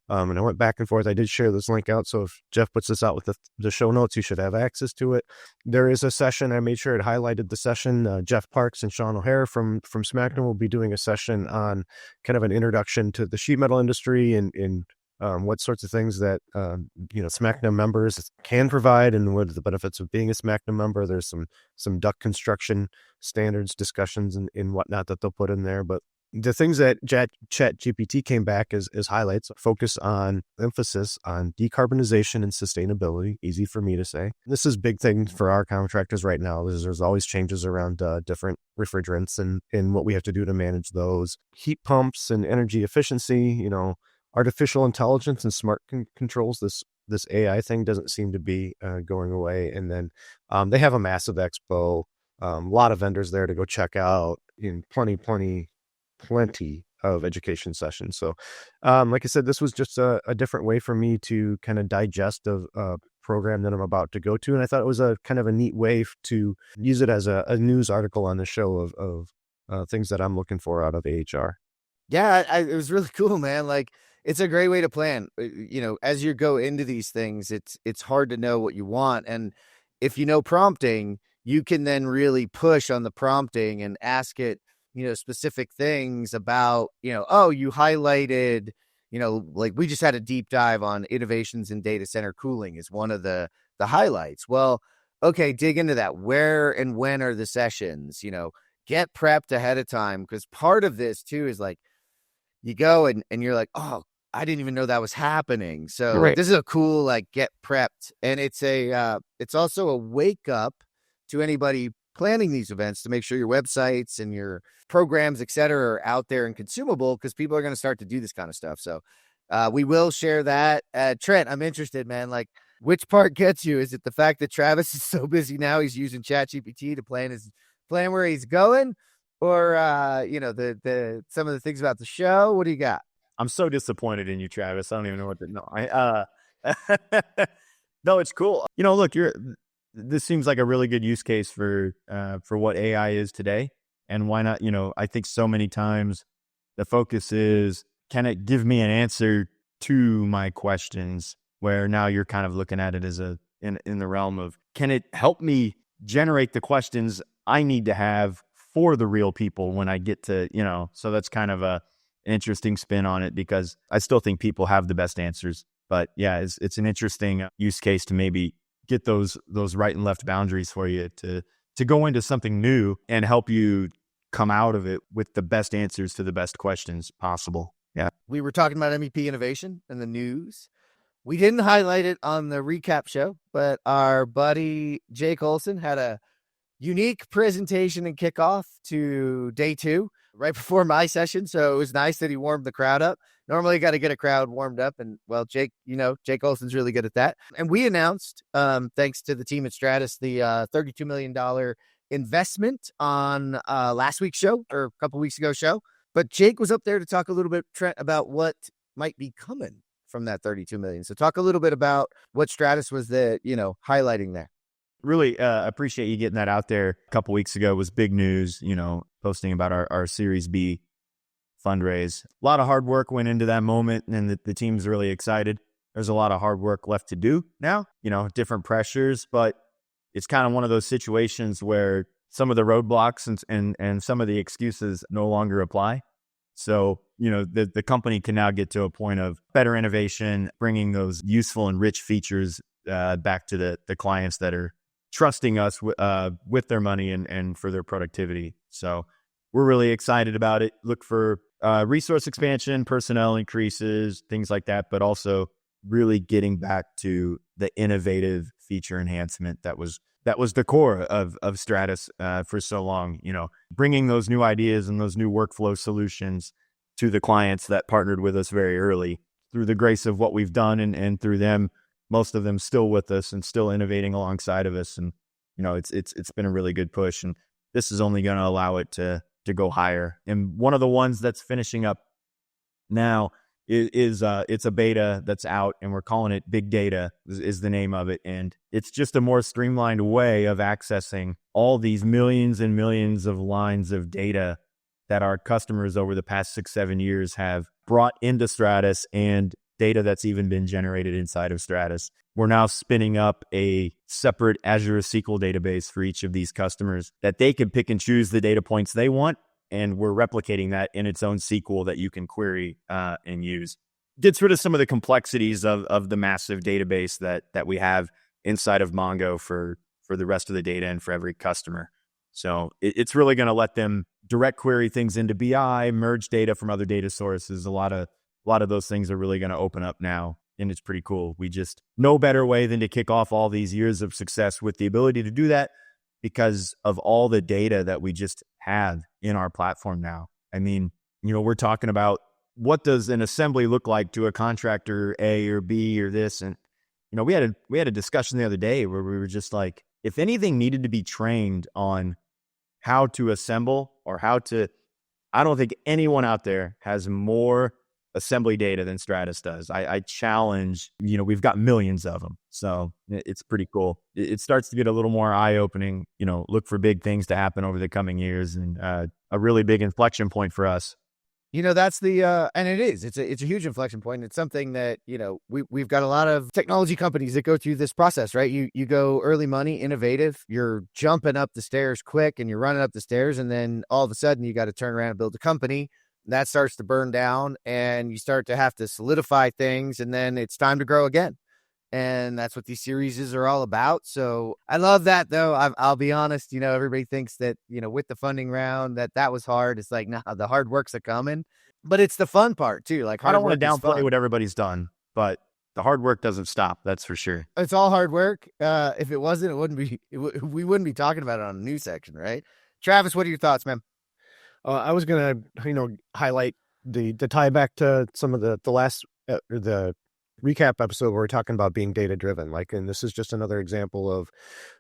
And I went back and forth. I did share this link out. So if Jeff puts this out with the show notes, you should have access to it. There is a session. I made sure it highlighted the session. Jeff Parks and Sean O'Hare from SmackDown will be doing a session on kind of an introduction to the sheet metal industry and what sorts of things that SmackDown members can provide, and what are the benefits of being a SmackDown member. There's some duct construction standards discussions and whatnot that they'll put in there. But the things that ChatGPT came back as highlights focus on emphasis on decarbonization and sustainability. Easy for me to say. This is big thing for our contractors right now. There's always changes around different refrigerants and what we have to do to manage those. Heat pumps and energy efficiency, artificial intelligence and smart controls. This AI thing doesn't seem to be going away. And then they have a massive expo, a lot of vendors there to go check out, in plenty of education sessions. So like I said, this was just a different way for me to kind of digest a program that I'm about to go to. And I thought it was a kind of a neat way to use it as a news article on the show of things that I'm looking for out of AHR. Yeah, it was really cool, man. Like, it's a great way to plan. As you go into these things, it's hard to know what you want. And if you know prompting, you can then really push on the prompting and ask it, specific things about, oh, you highlighted, like we just had a deep dive on innovations in data center cooling is one of the highlights. Well, okay, dig into that. Where and when are the sessions? Get prepped ahead of time, because part of this too is like you go and you're like, oh, I didn't even know that was happening. So Right. This is a cool, like, get prepped. And it's also a wake up to anybody planning these events to make sure your websites and your programs, et cetera, are out there and consumable, because people are going to start to do this kind of stuff. So we will share that. Trent, I'm interested, man. Like, Which part gets you? Is it the fact that Travis is so busy now he's using ChatGPT to plan where he's going, or the some of the things about the show? What do you got? I'm so disappointed in you, Travis. I don't even know what to know. No, it's cool. Look, this seems like a really good use case for what AI is today. And why not? I think so many times the focus is, can it give me an answer to my questions? Where now you're kind of looking at it as in the realm of, can it help me generate the questions I need to have for the real people when I get to, so that's kind of an interesting spin on it, because I still think people have the best answers. But yeah, it's an interesting use case to maybe get those right and left boundaries for you to go into something new and help you come out of it with the best answers to the best questions possible. Yeah. We were talking about MEP innovation and the news. We didn't highlight it on the recap show, but our buddy Jake Olson had a unique presentation and kickoff to day 2 right before my session. So it was nice that he warmed the crowd up. Normally you got to get a crowd warmed up. And well, Jake Olson's really good at that. And we announced, thanks to the team at Stratus, the $32 million investment on last week's show, or a couple weeks ago show. But Jake was up there to talk a little bit, Trent, about what might be coming from that 32 million. So talk a little bit about what Stratus was highlighting there. Really appreciate you getting that out there. A couple weeks ago was big news, posting about our Series B fundraise. A lot of hard work went into that moment, and the team's really excited. There's a lot of hard work left to do now, different pressures, but it's kind of one of those situations where some of the roadblocks and some of the excuses no longer apply. So, the company can now get to a point of better innovation, bringing those useful and rich features back to the clients that are trusting us with their money and for their productivity. So we're really excited about it. Look for resource expansion, personnel increases, things like that, but also really getting back to the innovative feature enhancement that was the core of Stratus for so long, bringing those new ideas and those new workflow solutions to the clients that partnered with us very early. Through the grace of what we've done and through them, most of them still with us and still innovating alongside of us. And, it's been a really good push, and this is only going to allow it to go higher. And one of the ones that's finishing up now is it's a beta that's out, and we're calling it Big Data is the name of it. And it's just a more streamlined way of accessing all these millions and millions of lines of data that our customers over the past 6-7 years have brought into Stratus, and data that's even been generated inside of Stratus. We're now spinning up a separate Azure SQL database for each of these customers that they can pick and choose the data points they want. And we're replicating that in its own SQL that you can query and use. Gets rid of some of the complexities of the massive database that we have inside of Mongo for the rest of the data and for every customer. So it's really going to let them direct query things into BI, merge data from other data sources. A lot of those things are really going to open up now, and it's pretty cool. We just no better way than to kick off all these years of success with the ability to do that, because of all the data that we just have in our platform now. I mean, we're talking about, what does an assembly look like to a contractor A or B or this? And, we had a discussion the other day where we were just like, if anything needed to be trained on how to assemble or I don't think anyone out there has more assembly data than Stratus does. I challenge, we've got millions of them. So it's pretty cool. It starts to get a little more eye-opening, look for big things to happen over the coming years, and a really big inflection point for us. That's the, and it's a huge inflection point. It's something that, we've got a lot of technology companies that go through this process, right? You go early money, innovative, you're jumping up the stairs quick and you're running up the stairs. And then all of a sudden you got to turn around and build a company. That starts to burn down and you start to have to solidify things, and then it's time to grow again. And that's what these series are all about. So I love that, though. I'll be honest, everybody thinks that, with the funding round that was hard. It's like, nah, the hard work's a coming, but it's the fun part too. Like, I don't want to downplay what everybody's done, but the hard work doesn't stop. That's for sure. It's all hard work. If it wasn't, we wouldn't be talking about it on a news section, right? Travis, what are your thoughts, man? I was going to, highlight the tie back to some of the last, the recap episode where we're talking about being data driven. And this is just another example of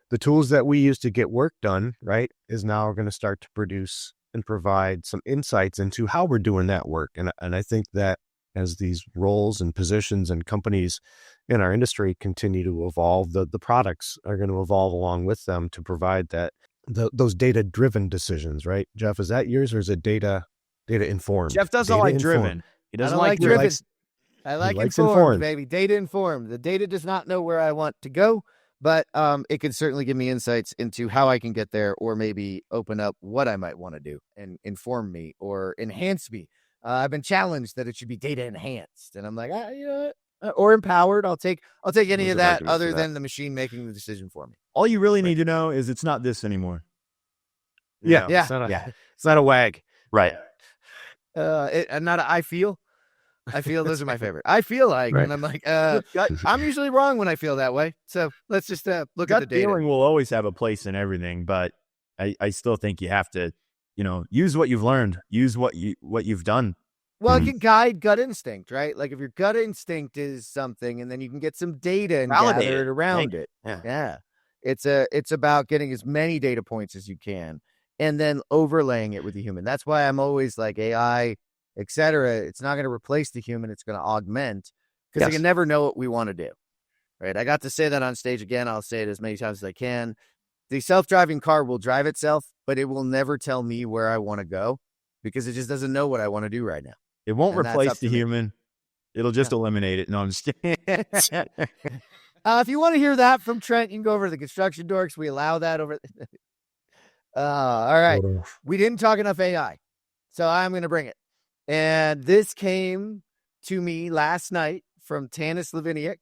the tools that we use to get work done, right, is now going to start to produce and provide some insights into how we're doing that work. And I think that as these roles and positions and companies in our industry continue to evolve, the products are going to evolve along with them to provide those data-driven decisions, right? Jeff, is that yours or is it data informed? Jeff doesn't like driven. He doesn't like driven. I he like likes informed, baby. Data informed. The data does not know where I want to go, but it can certainly give me insights into how I can get there, or maybe open up what I might want to do and inform me or enhance me. I've been challenged that it should be data enhanced, and I'm like, or empowered. I'll take any of that other than the machine making the decision for me. All you really need to know is it's not this anymore. Yeah. It's not a WAG. Right. Not a I feel. Those are my favorite. I feel like, right. And I'm like, I'm usually wrong when I feel that way. So let's just look at the data. Feeling will always have a place in everything, but I still think you have to, use what you've learned, use what you've done. Well, it can guide gut instinct, right? Like if your gut instinct is something, and then you can get some data and gather it around it. Yeah. It's about getting as many data points as you can, and then overlaying it with the human. That's why I'm always like AI, et cetera. It's not going to replace the human. It's going to augment, because I can never know what we want to do. Right. I got to say that on stage again. I'll say it as many times as I can. The self-driving car will drive itself, but it will never tell me where I want to go, because it just doesn't know what I want to do right now. It won't replace the human. It'll just eliminate it. No, I'm just kidding. If you want to hear that from Trent, you can go over to the Construction Dorks. We allow that over. All right. We didn't talk enough AI, so I'm going to bring it. And this came to me last night from Tanis Laviniak,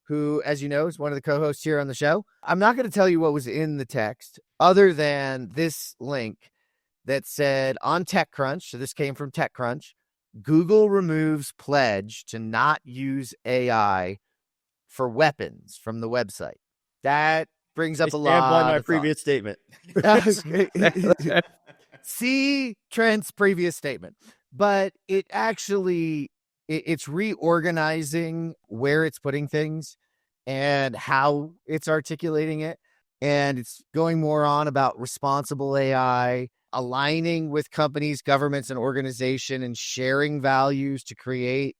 who, as you know, is one of the co-hosts here on the show. I'm not going to tell you what was in the text other than this link that said on TechCrunch. So this came from TechCrunch. Google removes pledge to not use AI for weapons from the website. That brings up a lot. By my previous statement. See Trent's previous statement. But it actually, it's reorganizing where it's putting things and how it's articulating it. And it's going more on about responsible AI, aligning with companies, governments, and organizations, and sharing values to create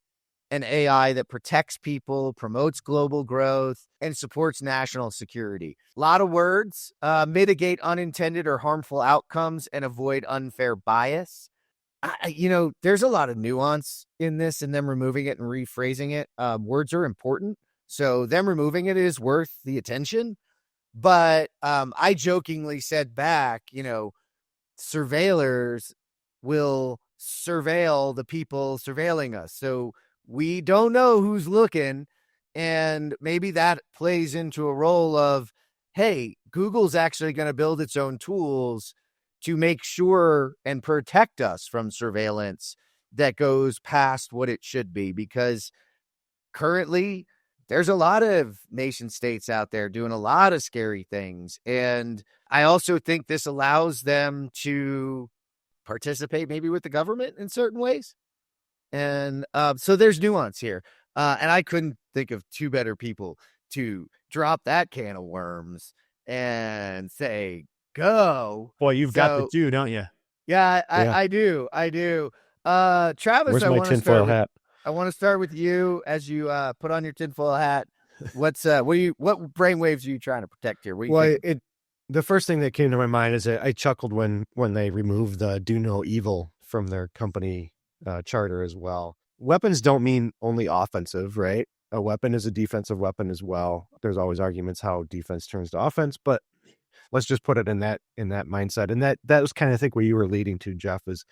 an AI that protects people, promotes global growth, and supports national security. A lot of words. Mitigate unintended or harmful outcomes and avoid unfair bias. There's a lot of nuance in this, and them removing it and rephrasing it. Words are important, so them removing it is worth the attention. But I jokingly said back, surveillors will surveil the people surveilling us. So we don't know who's looking. And maybe that plays into a role of, hey, Google's actually going to build its own tools to make sure and protect us from surveillance that goes past what it should be. Because currently there's a lot of nation states out there doing a lot of scary things. And I also think this allows them to participate maybe with the government in certain ways. And so there's nuance here. And I couldn't think of two better people to drop that can of worms and say, go. Boy, you've got the two, don't you? Yeah, I do. Travis, where's my tinfoil hat? I want to start with you as you put on your tinfoil hat. What brainwaves are you trying to protect here? The first thing that came to my mind is that I chuckled when they removed the do no evil from their company charter as well. Weapons don't mean only offensive, right? A weapon is a defensive weapon as well. There's always arguments how defense turns to offense, but let's just put it in that mindset. And that was kind of, I think, where you were leading to, Jeff, is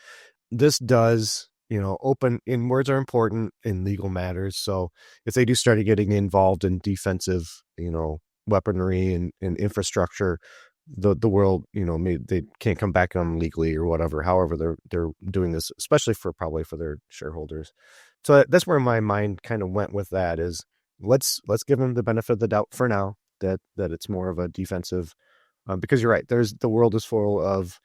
this does, open in words are important in legal matters. So if they do start getting involved in defensive, weaponry and infrastructure, the world, maybe they can't come back on legally or whatever, however they're doing this, especially probably for their shareholders. So that's where my mind kind of went with that, is let's give them the benefit of the doubt for now that it's more of a defensive, because you're right. The world is full of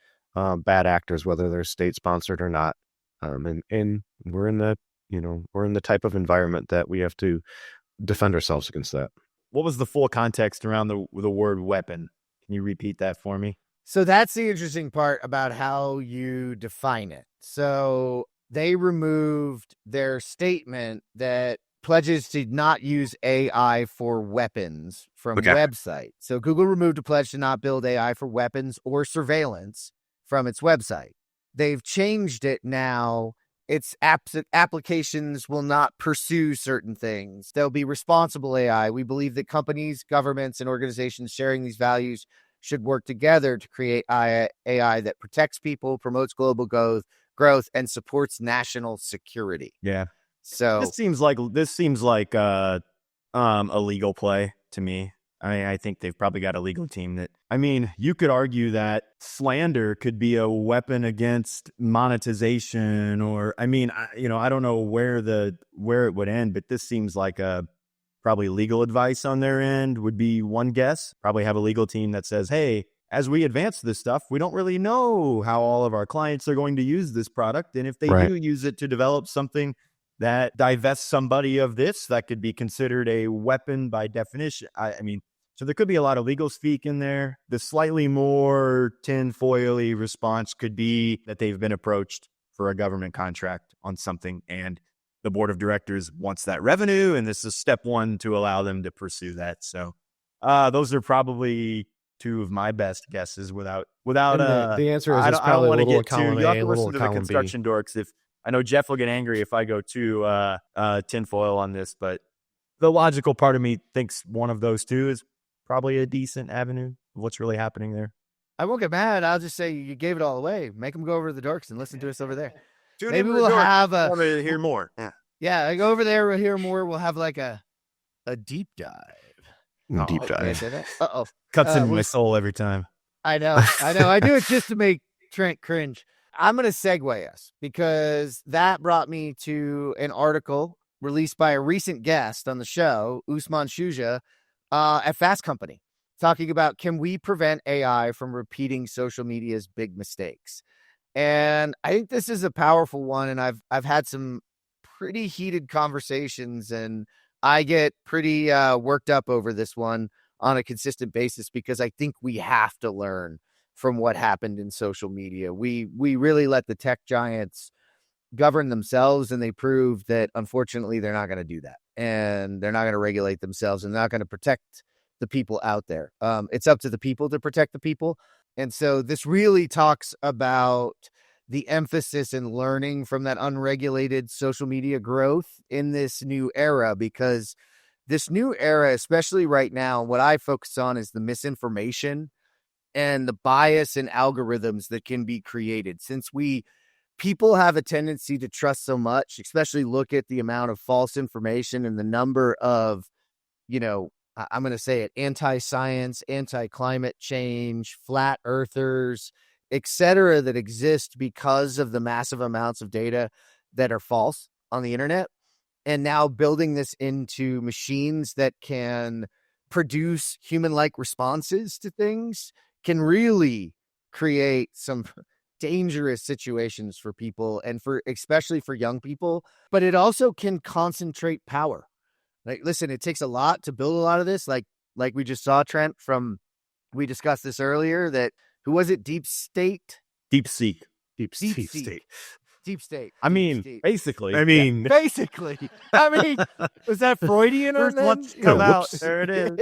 bad actors, whether they're state sponsored or not. And we're in the type of environment that we have to defend ourselves against that. What was the full context around the word weapon? Can you repeat that for me? So that's the interesting part about how you define it. So they removed their statement that pledges to not use AI for weapons from website. So Google removed a pledge to not build AI for weapons or surveillance from its website. They've changed it now. Its applications will not pursue certain things. They'll be responsible AI. We believe that companies, governments, and organizations sharing these values should work together to create AI that protects people, promotes global growth, and supports national security. Yeah. So this seems like a legal play to me. I think they've probably got a legal team that, I mean, you could argue that slander could be a weapon against monetization, or, I mean, I don't know where it would end, but this seems like probably legal advice on their end would be one guess. Probably have a legal team that says, hey, as we advance this stuff, we don't really know how all of our clients are going to use this product. And if they do use it to develop something that divests somebody of this, that could be considered a weapon by definition. I mean, so there could be a lot of legal speak in there. The slightly more tinfoily response could be that they've been approached for a government contract on something, and the board of directors wants that revenue, and this is step one to allow them to pursue that. So those are probably two of my best guesses without the answer is I it's don't probably want a to little get too, column you have A, to a little listen to the column B. construction dorks. If I know Jeff will get angry if I go too tinfoil on this, but the logical part of me thinks one of those two is probably a decent avenue of what's really happening there. I won't get mad. I'll just say you gave it all away. Make them go over to the dorks and listen to us over there. Maybe we'll have to hear more. Yeah, go over there. We'll hear more. We'll have like a deep dive. Deep dive. Uh-oh. Cuts into my soul every time. I know. I do it just to make Trent cringe. I'm going to segue us because that brought me to an article released by a recent guest on the show, Usman Shuja, at Fast Company, talking about, can we prevent AI from repeating social media's big mistakes? And I think this is a powerful one. And I've had some pretty heated conversations, and I get pretty worked up over this one on a consistent basis because I think we have to learn from what happened in social media. We really let the tech giants govern themselves, and they proved that unfortunately they're not going to do that, and they're not going to regulate themselves, and they're not going to protect the people out there. It's up to the people to protect the people. And so this really talks about the emphasis in learning from that unregulated social media growth in this new era, because this new era, especially right now, what I focus on is the misinformation and the bias and algorithms that can be created. Since people have a tendency to trust so much, especially look at the amount of false information and the number of, I'm going to say it, anti-science, anti-climate change, flat earthers, etc., that exist because of the massive amounts of data that are false on the internet. And now building this into machines that can produce human-like responses to things can really create some dangerous situations for people, and especially for young people. But it also can concentrate power. Like, listen, it takes a lot to build a lot of this. Like we just saw, Trent, we discussed this earlier, that, who was it? Deep State? Deep Seek. Deep State. Deep State. I mean, basically. Basically. I mean, was that Freudian? First one's come out. There it is.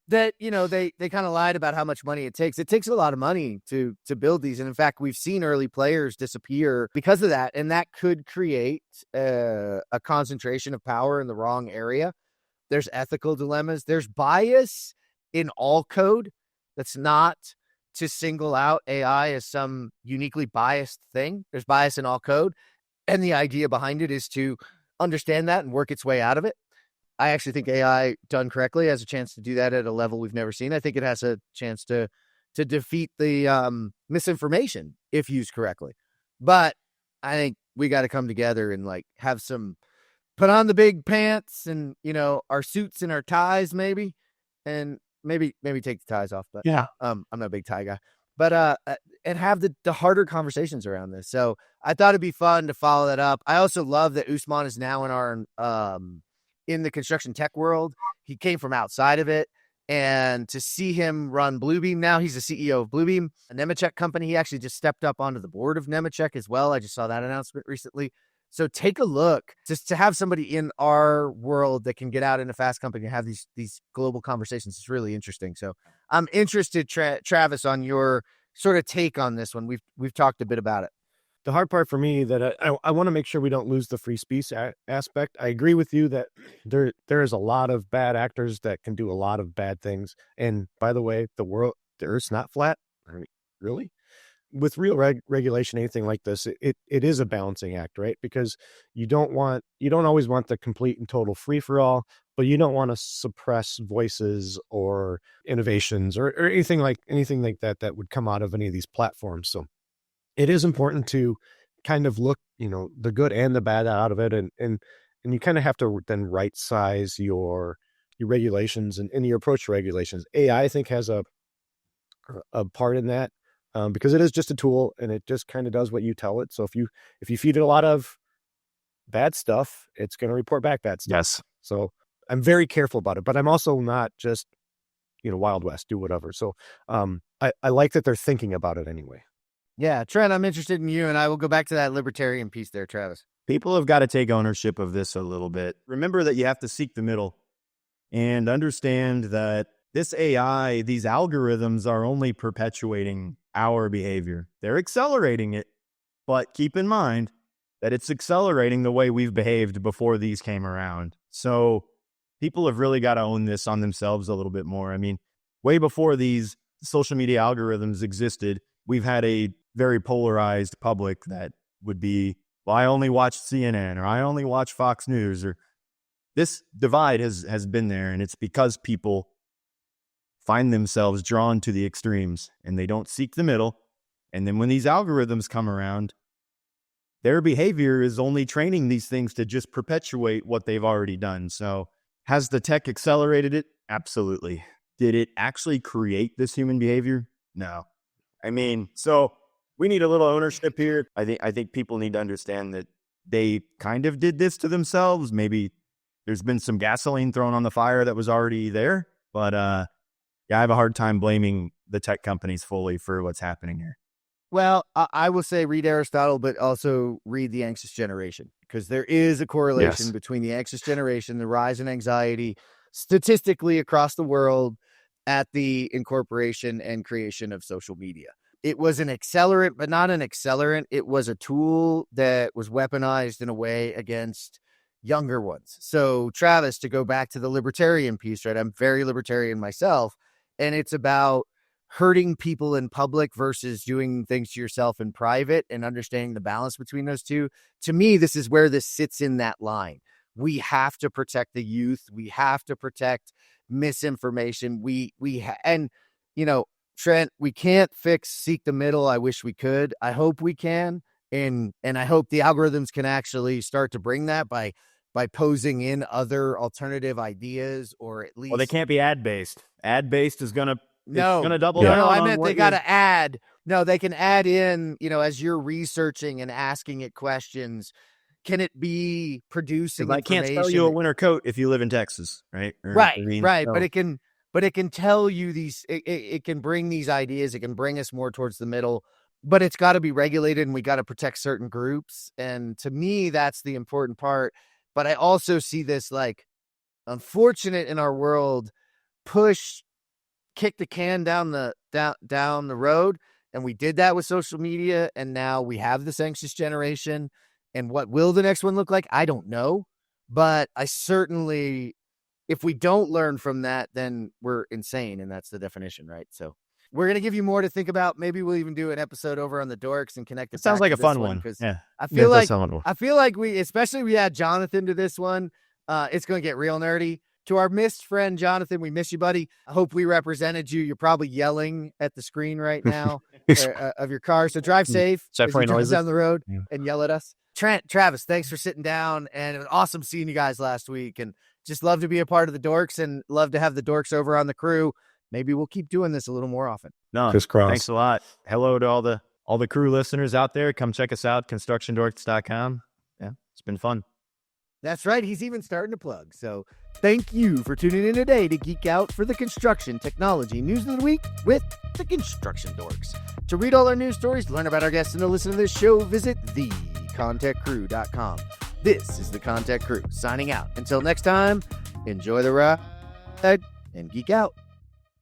That, they kind of lied about how much money it takes. It takes a lot of money to build these. And in fact, we've seen early players disappear because of that. And that could create a concentration of power in the wrong area. There's ethical dilemmas. There's bias in all code. That's not to single out AI as some uniquely biased thing. There's bias in all code. And the idea behind it is to understand that and work its way out of it. I actually think AI done correctly has a chance to do that at a level we've never seen. I think it has a chance to defeat the misinformation if used correctly. But I think we got to come together and put on the big pants and, our suits and our ties maybe, and maybe take the ties off. But yeah, I'm not a big tie guy. But and have the harder conversations around this. So I thought it'd be fun to follow that up. I also love that Usman is now in our in the construction tech world. He came from outside of it. And to see him run Bluebeam now, he's the CEO of Bluebeam, a Nemetschek company. He actually just stepped up onto the board of Nemetschek as well. I just saw that announcement recently. So take a look. Just to have somebody in our world that can get out in a fast company and have these global conversations is really interesting. So I'm interested, Travis, on your sort of take on this one. We've talked a bit about it. The hard part for me that I want to make sure we don't lose the free speech aspect. I agree with you that there is a lot of bad actors that can do a lot of bad things. And by the way, the Earth's not flat. I mean, really? With real regulation, anything like this, it is a balancing act, right? Because you don't always want the complete and total free for all, but you don't want to suppress voices or innovations or anything like that would come out of any of these platforms. So it is important to kind of look, the good and the bad out of it. And you kind of have to then right size your regulations and your approach to regulations. AI, I think, has a part in that because it is just a tool and it just kind of does what you tell it. So if you feed it a lot of bad stuff, it's going to report back bad stuff. Yes. So I'm very careful about it, but I'm also not just, Wild West, do whatever. So I like that they're thinking about it anyway. Yeah, Trent, I'm interested in you, and I will go back to that libertarian piece there, Travis. People have got to take ownership of this a little bit. Remember that you have to seek the middle and understand that this AI, these algorithms are only perpetuating our behavior. They're accelerating it, but keep in mind that it's accelerating the way we've behaved before these came around. So people have really got to own this on themselves a little bit more. I mean, way before these social media algorithms existed, we've had a very polarized public that would be, well, I only watch CNN or I only watch Fox News, or this divide has been there. And it's because people find themselves drawn to the extremes and they don't seek the middle. And then when these algorithms come around, their behavior is only training these things to just perpetuate what they've already done. So has the tech accelerated it? Absolutely. Did it actually create this human behavior? No. I mean, so we need a little ownership here. I think people need to understand that they kind of did this to themselves. Maybe there's been some gasoline thrown on the fire that was already there. But yeah, I have a hard time blaming the tech companies fully for what's happening here. Well, I will say read Aristotle, but also read The Anxious Generation, because there is a correlation between the anxious generation, the rise in anxiety, statistically across the world at the incorporation and creation of social media. It was an accelerant, but not an accelerant. It was a tool that was weaponized in a way against younger ones. So, Travis, to go back to the libertarian piece, right? I'm very libertarian myself, and it's about hurting people in public versus doing things to yourself in private and understanding the balance between those two. To me, this is where this sits in that line. We have to protect the youth. We have to protect misinformation. And Trent, we can't seek the middle. I wish we could. I hope we can. And I hope the algorithms can actually start to bring that by posing in other alternative ideas, or at least. Well, they can't be ad-based. Ad-based is going to double down. No, I meant they got to add. No, they can add in, as you're researching and asking it questions, can it be producing I can't sell you a winter coat if you live in Texas, right? Right. So. But it can tell you these, it can bring these ideas. It can bring us more towards the middle, but it's got to be regulated and we got to protect certain groups. And to me, that's the important part. But I also see this like unfortunate in our world kick the can down the road. And we did that with social media. And now we have this anxious generation. And what will the next one look like? I don't know. But I certainly, if we don't learn from that, then we're insane. And that's the definition, right? So we're going to give you more to think about. Maybe we'll even do an episode over on the dorks and connect it. Sounds like a fun one. Yeah. I feel like especially we had Jonathan to this one. It's going to get real nerdy. To our missed friend, Jonathan, we miss you, buddy. I hope we represented you. You're probably yelling at the screen right now of your car. So drive safe as you drive down the road and yell at us. Trent, Travis, thanks for sitting down. And it was awesome seeing you guys last week. And just love to be a part of the dorks and love to have the dorks over on the crew. Maybe we'll keep doing this a little more often. No, thanks a lot. Hello to all the crew listeners out there. Come check us out, constructiondorks.com. Yeah, it's been fun. That's right. He's even starting to plug. So thank you for tuning in today to geek out for the construction technology news of the week with the Construction Dorks. To read all our news stories, learn about our guests, and to listen to this show, visit thecontechcrew.com. This is the Contech Crew signing out. Until next time, enjoy the ride and geek out.